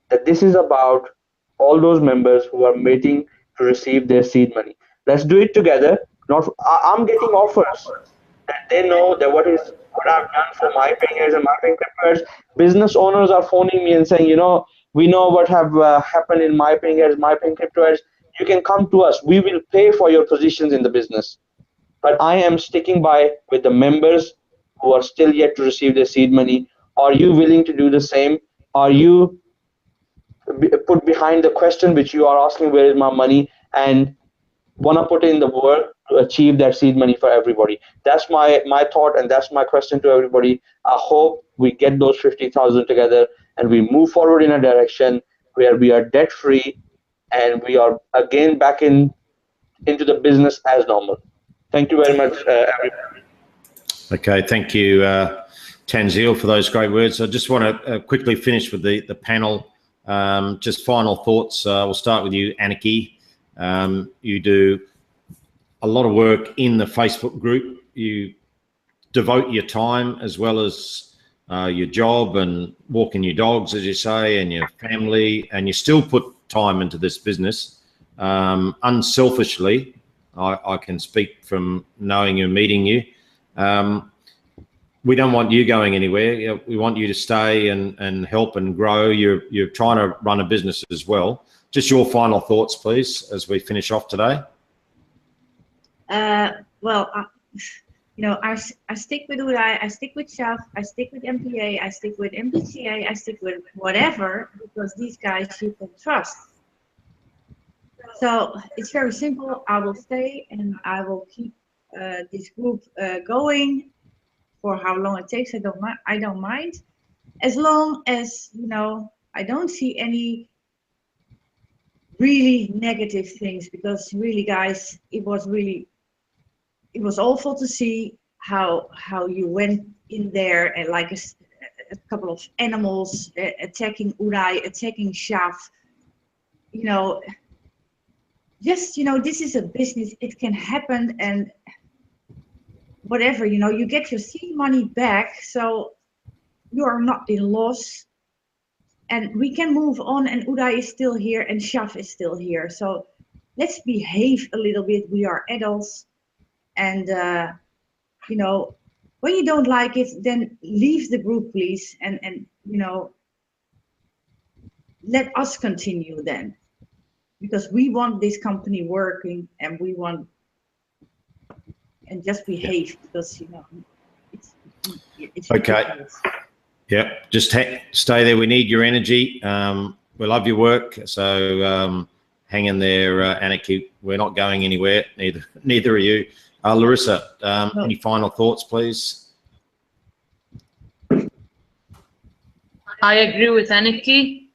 that this is about all those members who are waiting to receive their seed money. Let's do it together. I'm getting offers that they know that what I've done for MyPayingAds and MyPayingCryptoAds. Business owners are phoning me and saying, we know what have happened in MyPayingAds, MyPayingCryptoAds. You can come to us. We will pay for your positions in the business. But I am sticking by with the members who are still yet to receive their seed money. Are you willing to do the same? Are you put behind the question which you are asking, where is my money, and want to put in the work to achieve that seed money for everybody? That's my thought, and that's my question to everybody. I hope we get those 50,000 together and we move forward in a direction where we are debt free and we are again back into the business as normal. Thank you very much, everybody. Okay, thank you, Tanzil, for those great words. I just want to quickly finish with the panel. Just final thoughts. We'll start with you, Aniki. You do a lot of work in the Facebook group. You devote your time as well as your job and walking your dogs, as you say, and your family, and you still put time into this business unselfishly. I can speak from knowing you and meeting you. We don't want you going anywhere. We want you to stay and help and grow. You're trying to run a business as well. Just your final thoughts, please, as we finish off today. Well, you know, I stick with Uday, I stick with Shaf, I stick with MPA, I stick with MPCA, I stick with whatever, because these guys you can trust. So it's very simple. I will stay and I will keep this group going for how long it takes. I don't mind, as long as, you know, I don't see any really negative things, because really, guys, it was awful to see how you went in there and like a couple of animals attacking Uday, attacking Shaf. You know, just, you know, this is a business. It can happen, and whatever, you know, you get your seed money back, so you are not in loss, and we can move on. And Uday is still here, and Shaf is still here. So let's behave a little bit. We are adults. And, you know, when you don't like it, then leave the group, please. And you know, let us continue then. Because we want this company working, and we want, and just behave, because, you know, it's okay. ridiculous. Yeah, just stay there. We need your energy. We love your work. So hang in there, Aniki. We're not going anywhere. Neither are you. Larissa, any final thoughts, please? I agree with Aniki.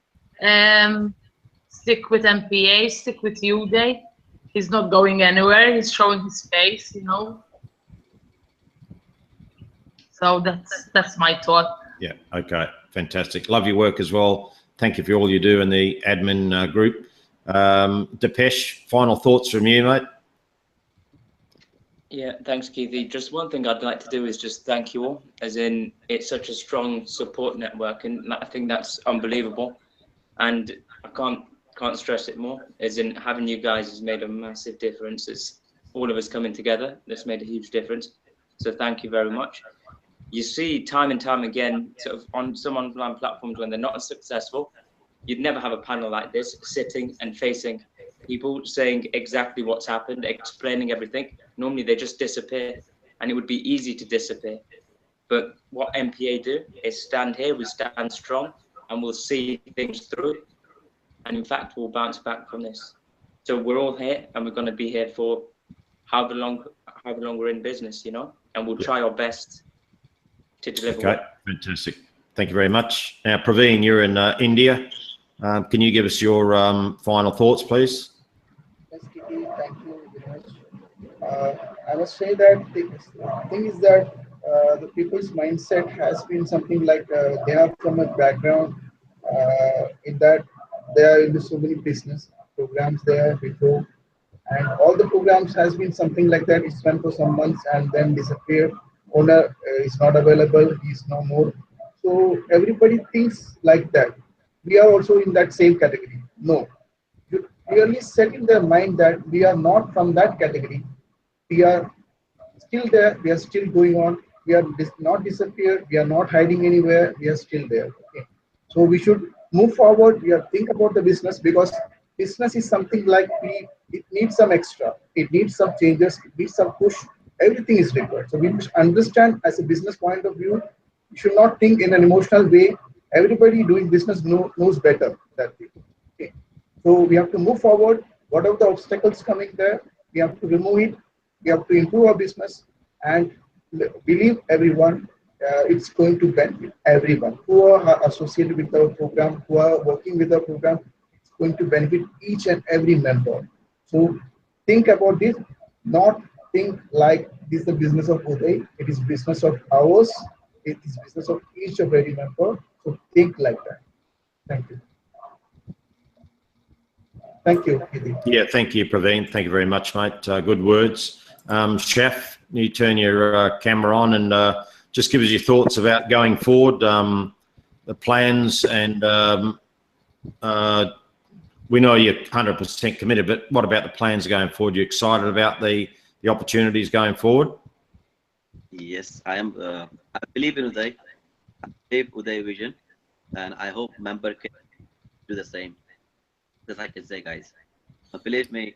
Stick with MPA, stick with Uday. He's not going anywhere. He's showing his face, you know. So that's my thought. Yeah, okay, fantastic. Love your work as well. Thank you for all you do in the admin group. Depesh, final thoughts from you, mate? Yeah, thanks, Keithy. Just one thing I'd like to do is just thank you all, as in it's such a strong support network, and I think that's unbelievable. And I can't stress it more, as in having you guys has made a massive difference. It's all of us coming together that's made a huge difference. So thank you very much. You see time and time again, sort of on some online platforms, when they're not as successful, you'd never have a panel like this sitting and facing people, saying exactly what's happened, explaining everything. Normally they just disappear, and it would be easy to disappear. But what MPA do is stand here, we stand strong, and we'll see things through. And in fact, we'll bounce back from this. So we're all here, and we're going to be here for however long we're in business, you know, and we'll try our best to deliver. Okay, fantastic. Thank you very much. Now, Praveen, you're in India. Can you give us your final thoughts, please? Yes, Kitty, thank you very much. I must say that the thing is that the people's mindset has been something like they are from a background in that they are into so many business programs there before, and all the programs has been something like that. It's run for some months and then disappear. Owner is not available, he is no more. So everybody thinks like that. We are also in that same category. No, you clearly set in their mind that we are not from that category. We are still there. We are still going on. We are not disappeared. We are not hiding anywhere. We are still there. Okay. So we should move forward. We are think about the business, because business is something like it needs some extra. It needs some changes. It needs some push. Everything is required. So we must understand, as a business point of view, we should not think in an emotional way. Everybody doing business knows better that people. Okay. So we have to move forward. Whatever the obstacles coming there, we have to remove it. We have to improve our business, and believe everyone, it's going to benefit everyone who are associated with our program, who are working with our program. It's going to benefit each and every member. So think about this. Not think like this is the business of Uday. It is business of ours. It is business of each of every member. So think like that. Thank you. Thank you, Hidi. Yeah, thank you, Praveen. Thank you very much, mate. Good words. Chef, you turn your camera on and just give us your thoughts about going forward, the plans, and we know you're 100% committed, but what about the plans going forward? You excited about the opportunities going forward? Yes, I am. I believe in Uday. I believe Uday vision, and I hope member can do the same. That's I can say, guys. Believe me,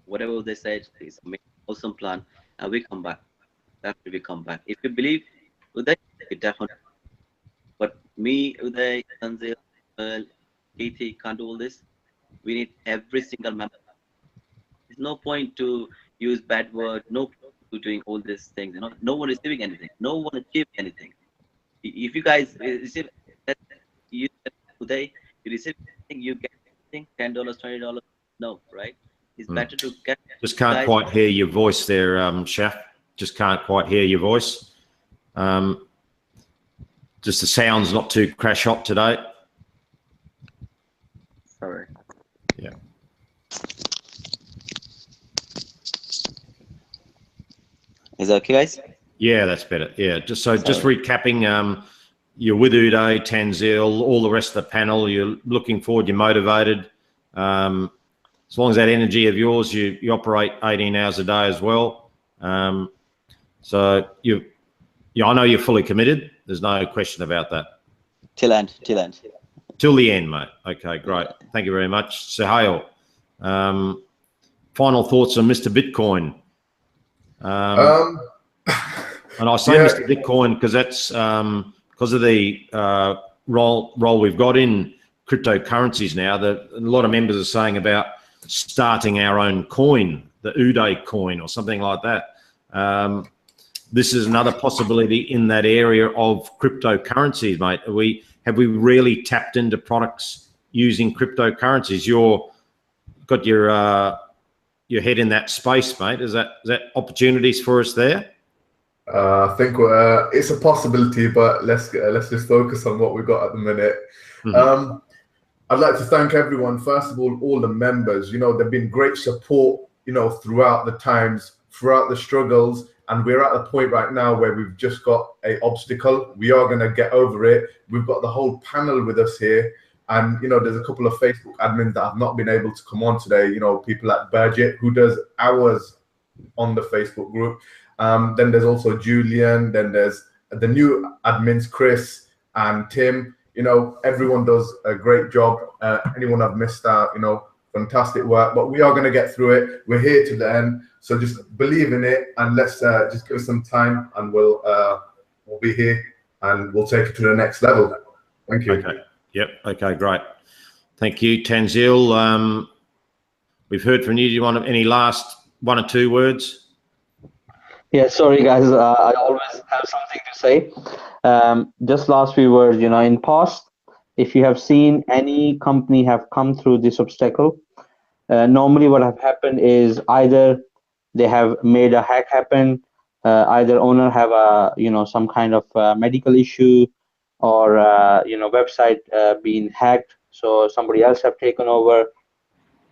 whatever they said is an awesome plan, and we come back. After we come back, if you believe Uday, we definitely. But me, Uday, Tanzil, ET can't do all this. We need every single member. There's no point to use bad word. No point to doing all these things. You know, no one is receiving anything. No one achieving anything. If you guys receive that, you Uday, you receive anything, you get anything, $10, $20. No, right? It's better to get. Just can't quite hear your voice there, Chef. Just can't quite hear your voice. Just the sound's not too crash hot today. Sorry. Yeah. Is that okay, guys? Yeah, that's better. Yeah, just recapping, you're with Uday, Tanzil, all the rest of the panel. You're looking forward. You're motivated. As long as that energy of yours, you operate 18 hours a day as well. So I know you're fully committed. There's no question about that. Till end. Till the end, mate. Okay, great. Thank you very much. Suhail, final thoughts on Mr. Bitcoin. And I say Mr. Bitcoin because that's because of the role we've got in cryptocurrencies now. That a lot of members are saying about starting our own coin, the Uday coin or something like that. This is another possibility in that area of cryptocurrencies, mate. Have we really tapped into products using cryptocurrencies? You've got your head in that space, mate. Is that opportunities for us there? I think it's a possibility, but let's just focus on what we've got at the minute. Mm-hmm. I'd like to thank everyone. First of all the members. You know, they've been great support. You know, throughout the times, throughout the struggles, and we're at the point right now where we've just got an obstacle. We are going to get over it. We've got the whole panel with us here. And, you know, there's a couple of Facebook admins that have not been able to come on today. You know, people like Burgett, who does hours on the Facebook group. Then there's also Julian. Then there's the new admins, Chris and Tim. You know, everyone does a great job. Anyone I've missed out, you know, fantastic work. But we are going to get through it. We're here to the end. So just believe in it, and let's just give us some time, and we'll be here, and we'll take it to the next level. Thank you. Okay. Yep. Okay, great. Thank you, Tanzil. We've heard from you. Do you want any last 1 or 2 words? Yeah, sorry, guys. I always have something to say. Just last few words, you know, in past, if you have seen any company have come through this obstacle, normally what have happened is either they have made a hack happen, either owner have a, you know, some kind of medical issue, or you know, website being hacked, so somebody else have taken over.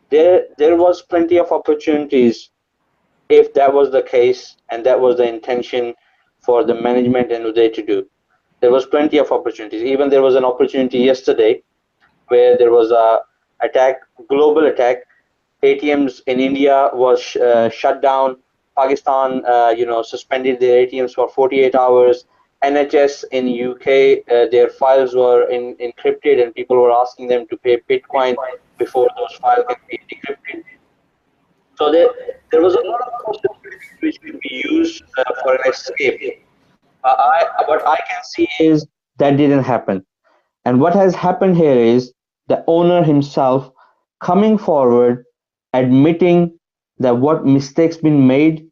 There was plenty of opportunities if that was the case and that was the intention for the management and Uday to do. There was plenty of opportunities. Even there was an opportunity yesterday where there was a attack, global attack. ATMs in India was shut down. Pakistan, you know, suspended their ATMs for 48 hours. NHS in UK, their files were encrypted, and people were asking them to pay Bitcoin before those files can be decrypted. So there was a lot of possibilities which could be used for an escape. What I can see is that didn't happen. And what has happened here is the owner himself coming forward, admitting that what mistakes been made,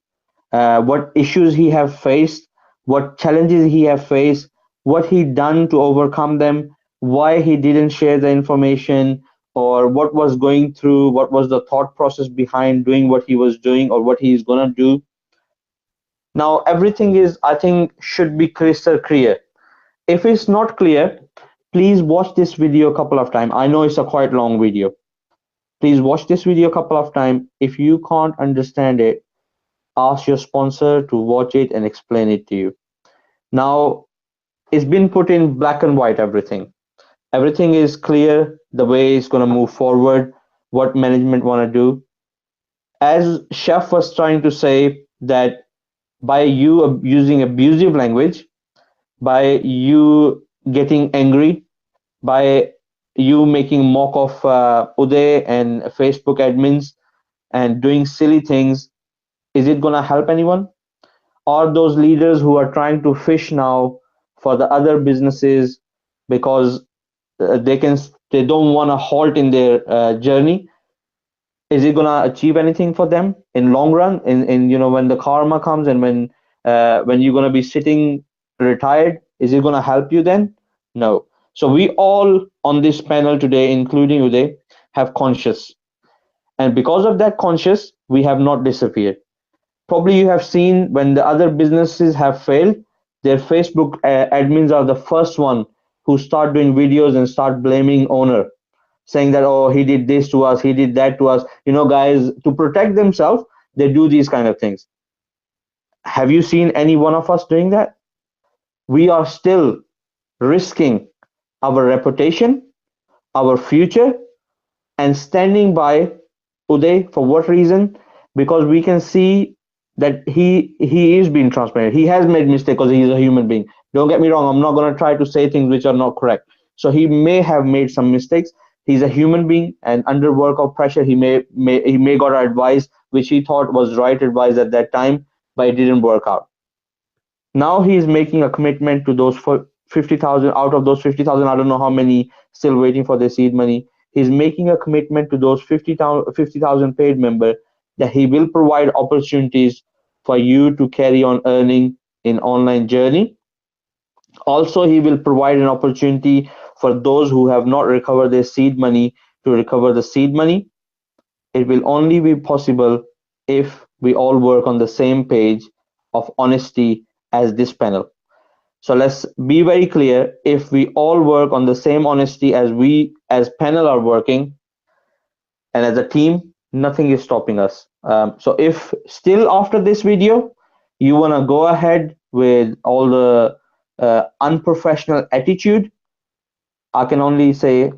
what issues he have faced, what challenges he have faced, what he done to overcome them, why he didn't share the information, or what was going through, what was the thought process behind doing what he was doing or what he is gonna do. Now everything is, I think, should be crystal clear. If it's not clear, please watch this video a couple of times. I know it's a quite long video. Please watch this video a couple of times. If you can't understand it, ask your sponsor to watch it and explain it to you. Now, it's been put in black and white, everything. Everything is clear, the way it's going to move forward, what management want to do. As Chef was trying to say, that by you using abusive language, by you getting angry, by you making mock of Uday and Facebook admins and doing silly things, is it going to help anyone? Or those leaders who are trying to fish now for the other businesses because they don't want to halt in their journey, is it going to achieve anything for them in long run, in when the karma comes, and when you're going to be sitting retired, is it going to help you then? No. So we all on this panel today, including Uday, have conscious, and because of that conscious, we have not disappeared. Probably you have seen when the other businesses have failed, their Facebook admins are the first one who start doing videos and start blaming owner, saying that, oh, he did this to us, he did that to us. Guys, to protect themselves, they do these kind of things. Have you seen any one of us doing that? We are still risking our reputation, our future, and standing by Uday. For what reason? Because we can see that he is being transparent. He has made mistakes because he is a human being. Don't get me wrong. I'm not going to try to say things which are not correct. So he may have made some mistakes. He's a human being, and under work of pressure, he may got advice which he thought was right advice at that time, but it didn't work out. Now he is making a commitment to those 50,000. Out of those 50,000, I don't know how many still waiting for their seed money. He's making a commitment to those 50,000 paid members that he will provide opportunities for you to carry on earning in online journey. Also, he will provide an opportunity for those who have not recovered their seed money to recover the seed money. It will only be possible if we all work on the same page of honesty as this panel. So let's be very clear. If we all work on the same honesty as we as panel are working, and as a team, nothing is stopping us. So if still after this video, you want to go ahead with all the unprofessional attitude, I can only say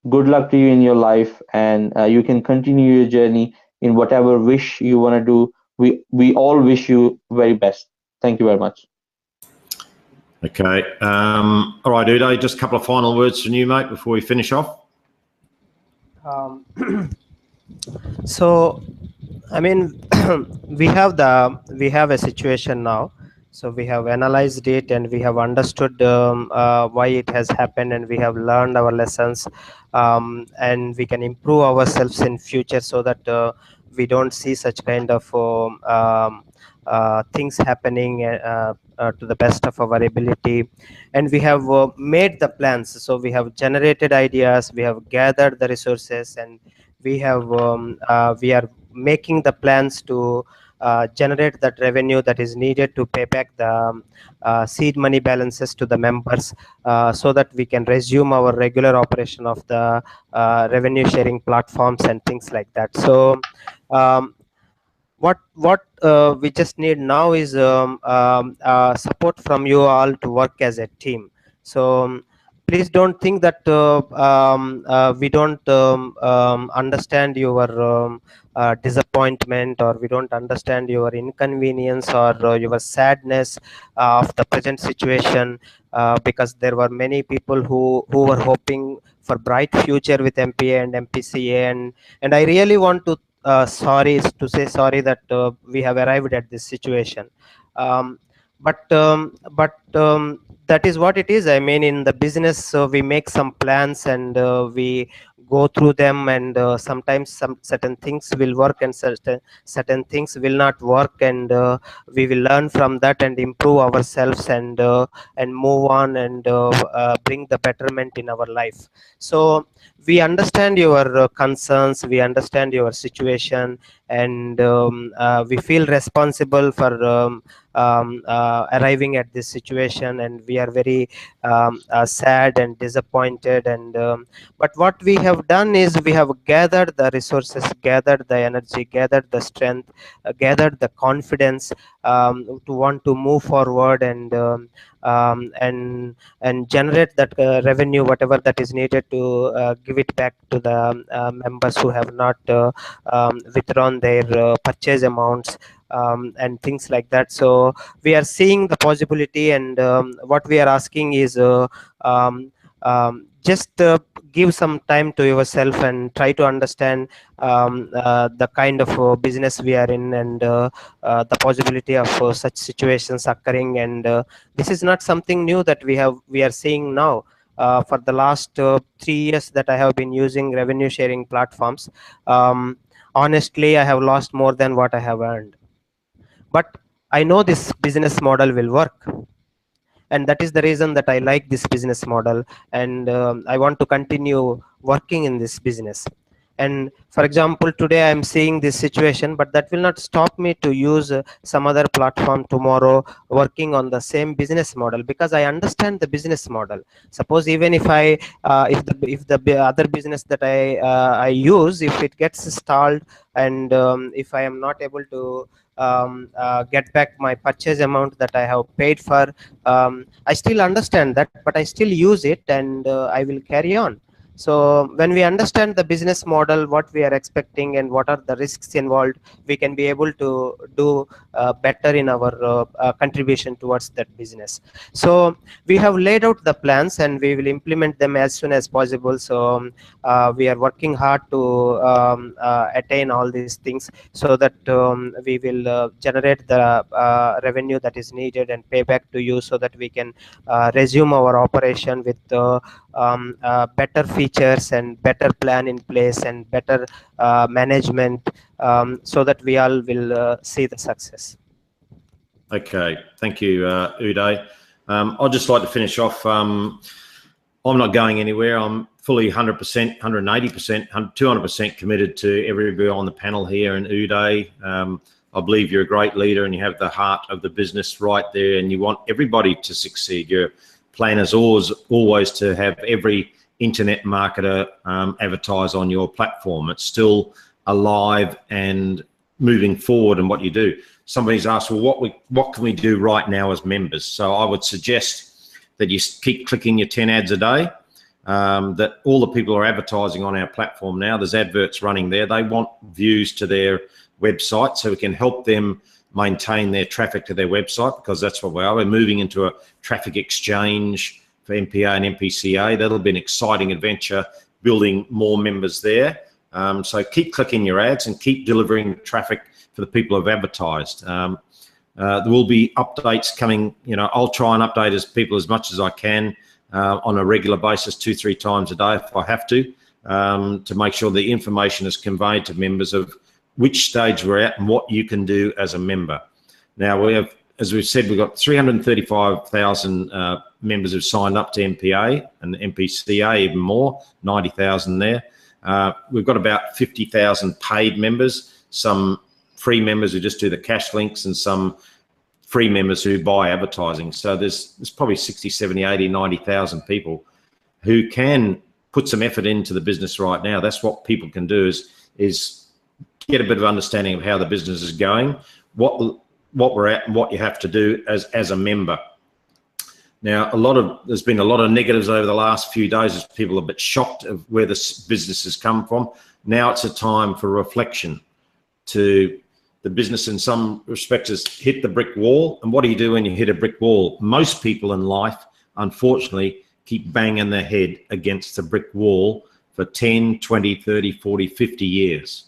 good luck to you in your life, and you can continue your journey in whatever wish you want to do. We all wish you very best. Thank you very much. Okay. All right, Uday, just a couple of final words from you, mate, before we finish off. So, I mean, we have a situation now. So we have analyzed it and we have understood why it has happened, and we have learned our lessons, and we can improve ourselves in future so that we don't see such kind of things happening to the best of our ability. And we have made the plans. So we have generated ideas, we have gathered the resources, and we are making the plans to generate that revenue that is needed to pay back the seed money balances to the members, so that we can resume our regular operation of the revenue sharing platforms and things like that. So what we just need now is support from you all to work as a team. So please don't think that we don't understand your disappointment, or we don't understand your inconvenience or your sadness of the present situation, because there were many people who were hoping for bright future with MPA and MPCA, and I really want to sorry to say sorry that we have arrived at this situation. But that is what it is. I mean, in the business, we make some plans and we go through them, and sometimes some certain things will work and certain things will not work, and we will learn from that and improve ourselves and move on and bring the betterment in our life. So we understand your concerns, we understand your situation, and we feel responsible for arriving at this situation, and we are very sad and disappointed. And but what we have done is we have gathered the resources, gathered the energy, gathered the strength, gathered the confidence to want to move forward and generate that revenue, whatever that is needed to give it back to the members who have not withdrawn their purchase amounts, and things like that. So we are seeing the possibility, and what we are asking is just give some time to yourself and try to understand the kind of business we are in, and the possibility of such situations occurring. And this is not something new that we are seeing now. For the last 3 years that I have been using revenue sharing platforms, honestly, I have lost more than what I have earned. But I know this business model will work, and that is the reason that I like this business model, and I want to continue working in this business. And for example, today I am seeing this situation, but that will not stop me to use some other platform tomorrow working on the same business model, because I understand the business model. Suppose even if I if the other business that I use, if it gets stalled, and if I am not able to get back my purchase amount that I have paid for, I still understand that, but I still use it, and I will carry on. So when we understand the business model, what we are expecting and what are the risks involved, we can be able to do better in our contribution towards that business. So we have laid out the plans, and we will implement them as soon as possible. So we are working hard to attain all these things, so that we will generate the revenue that is needed and pay back to you, so that we can resume our operation with better features and better plan in place and better management, so that we all will see the success. Okay, thank you, Uday. I'd just like to finish off. I'm not going anywhere. I'm fully 100%, 180%, 200% committed to everybody on the panel here, and Uday. I believe you're a great leader, and you have the heart of the business right there, and you want everybody to succeed. Your plan is always to have every internet marketer advertise on your platform. It's still alive and moving forward in what you do. Somebody's asked, well, what can we do right now as members? So I would suggest that you keep clicking your 10 ads a day, that all the people are advertising on our platform now. There's adverts running there. They want views to their website, so we can help them maintain their traffic to their website, because that's what we are. We're moving into a traffic exchange for MPA and MPCA. That'll be an exciting adventure, building more members there. So keep clicking your ads and keep delivering traffic for the people who've advertised. There will be updates coming. I'll try and update people as much as I can on a regular basis, 2-3 times a day if I have to make sure the information is conveyed to members of which stage we're at and what you can do as a member. Now, we have, as we've said, we've got 335,000 members who've signed up to MPA and MPCA, even more, 90,000 there. We've got about 50,000 paid members, some free members who just do the cash links, and some free members who buy advertising. So there's probably 60, 70, 80, 90,000 people who can put some effort into the business right now. That's what people can do, is get a bit of understanding of how the business is going, what we're at, and what you have to do as a member. Now, there's been a lot of negatives over the last few days, as people are a bit shocked of where this business has come from. Now it's a time for reflection. To the business, in some respects, has hit the brick wall. And what do you do when you hit a brick wall? Most people in life, unfortunately, keep banging their head against the brick wall for 10, 20, 30, 40, 50 years.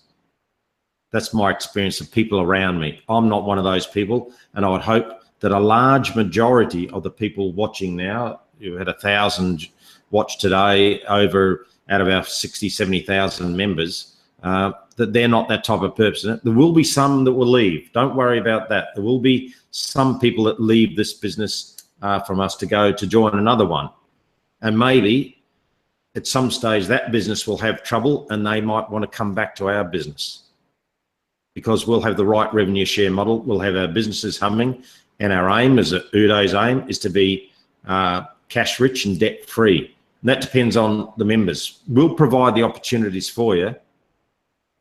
That's my experience of people around me. I'm not one of those people, and I would hope that a large majority of the people watching now, you had 1,000 watch today out of our 60, 70,000 members, that they're not that type of person. There will be some that will leave. Don't worry about that. There will be some people that leave this business from us to go to join another one. And maybe at some stage that business will have trouble, and they might want to come back to our business. because we'll have the right revenue share model. We'll have our businesses humming, and our aim, Uday's aim, is to be cash rich and debt free. And that depends on the members. We'll provide the opportunities for you.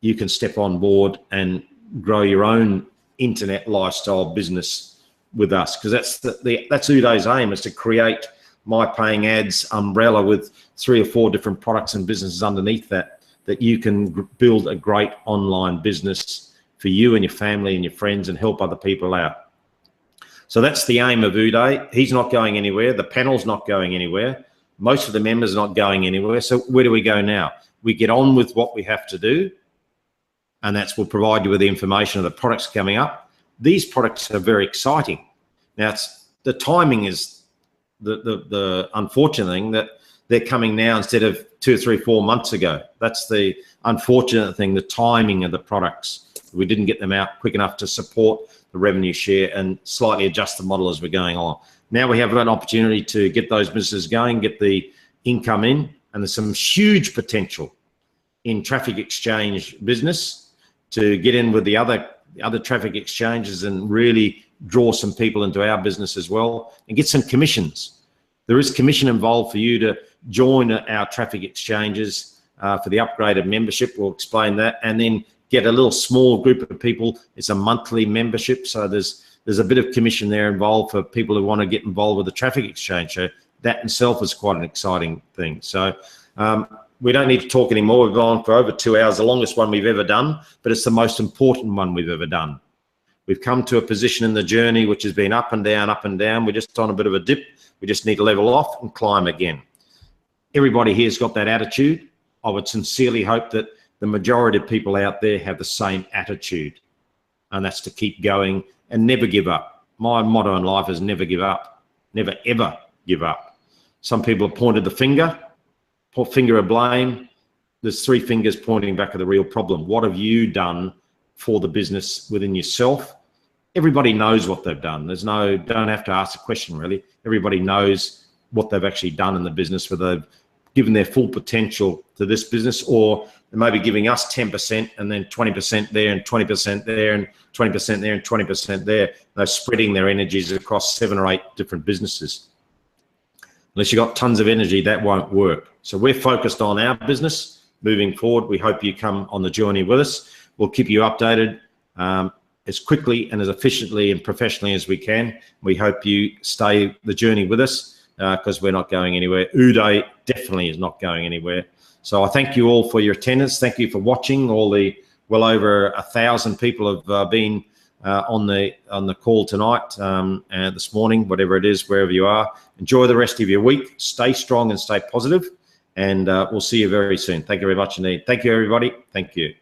You can step on board and grow your own internet lifestyle business with us, because that's Uday's aim, is to create MyPayingAds umbrella with 3 or 4 different products and businesses underneath that you can build a great online business for you and your family and your friends and help other people out. So that's the aim of Uday. He's not going anywhere. The panel's not going anywhere. Most of the members are not going anywhere. So where do we go now? We get on with what we have to do, and that's we'll provide you with the information of the products coming up. These products are very exciting. Now, the timing is the unfortunate thing, that they're coming now instead of 2 or 3, 4 months ago. That's the unfortunate thing, the timing of the products. We didn't get them out quick enough to support the revenue share and slightly adjust the model as we're going on. Now we have an opportunity to get those businesses going, get the income in, and there's some huge potential in traffic exchange business to get in with the other traffic exchanges and really draw some people into our business as well and get some commissions. There is commission involved for you to join our traffic exchanges for the upgraded membership. We'll explain that, and then get a little small group of people. It's a monthly membership, so there's a bit of commission there involved for people who want to get involved with the traffic exchange. So that in itself is quite an exciting thing. So we don't need to talk anymore. We've gone for over 2 hours, the longest one we've ever done, but it's the most important one we've ever done. We've come to a position in the journey which has been up and down, up and down. We're just on a bit of a dip. We just need to level off and climb again. Everybody here's got that attitude. I would sincerely hope that the majority of people out there have the same attitude, and that's to keep going and never give up. My motto in life is never give up, never ever give up. Some people have pointed the finger of blame. There's 3 fingers pointing back at the real problem. What have you done for the business within yourself? Everybody knows what they've done. Don't have to ask a question really. Everybody knows what they've actually done in the business, whether they've given their full potential to this business, or they may be giving us 10% and then 20% there and 20% there and 20% there and 20% there. They're spreading their energies across 7 or 8 different businesses. Unless you've got tons of energy, that won't work. So we're focused on our business moving forward. We hope you come on the journey with us. We'll keep you updated as quickly and as efficiently and professionally as we can. We hope you stay the journey with us, because we're not going anywhere. Uday definitely is not going anywhere. So I thank you all for your attendance. Thank you for watching. All the well over 1,000 people have been on the call tonight and this morning, whatever it is, wherever you are. Enjoy the rest of your week. Stay strong and stay positive, and we'll see you very soon. Thank you very much indeed. Thank you, everybody. Thank you.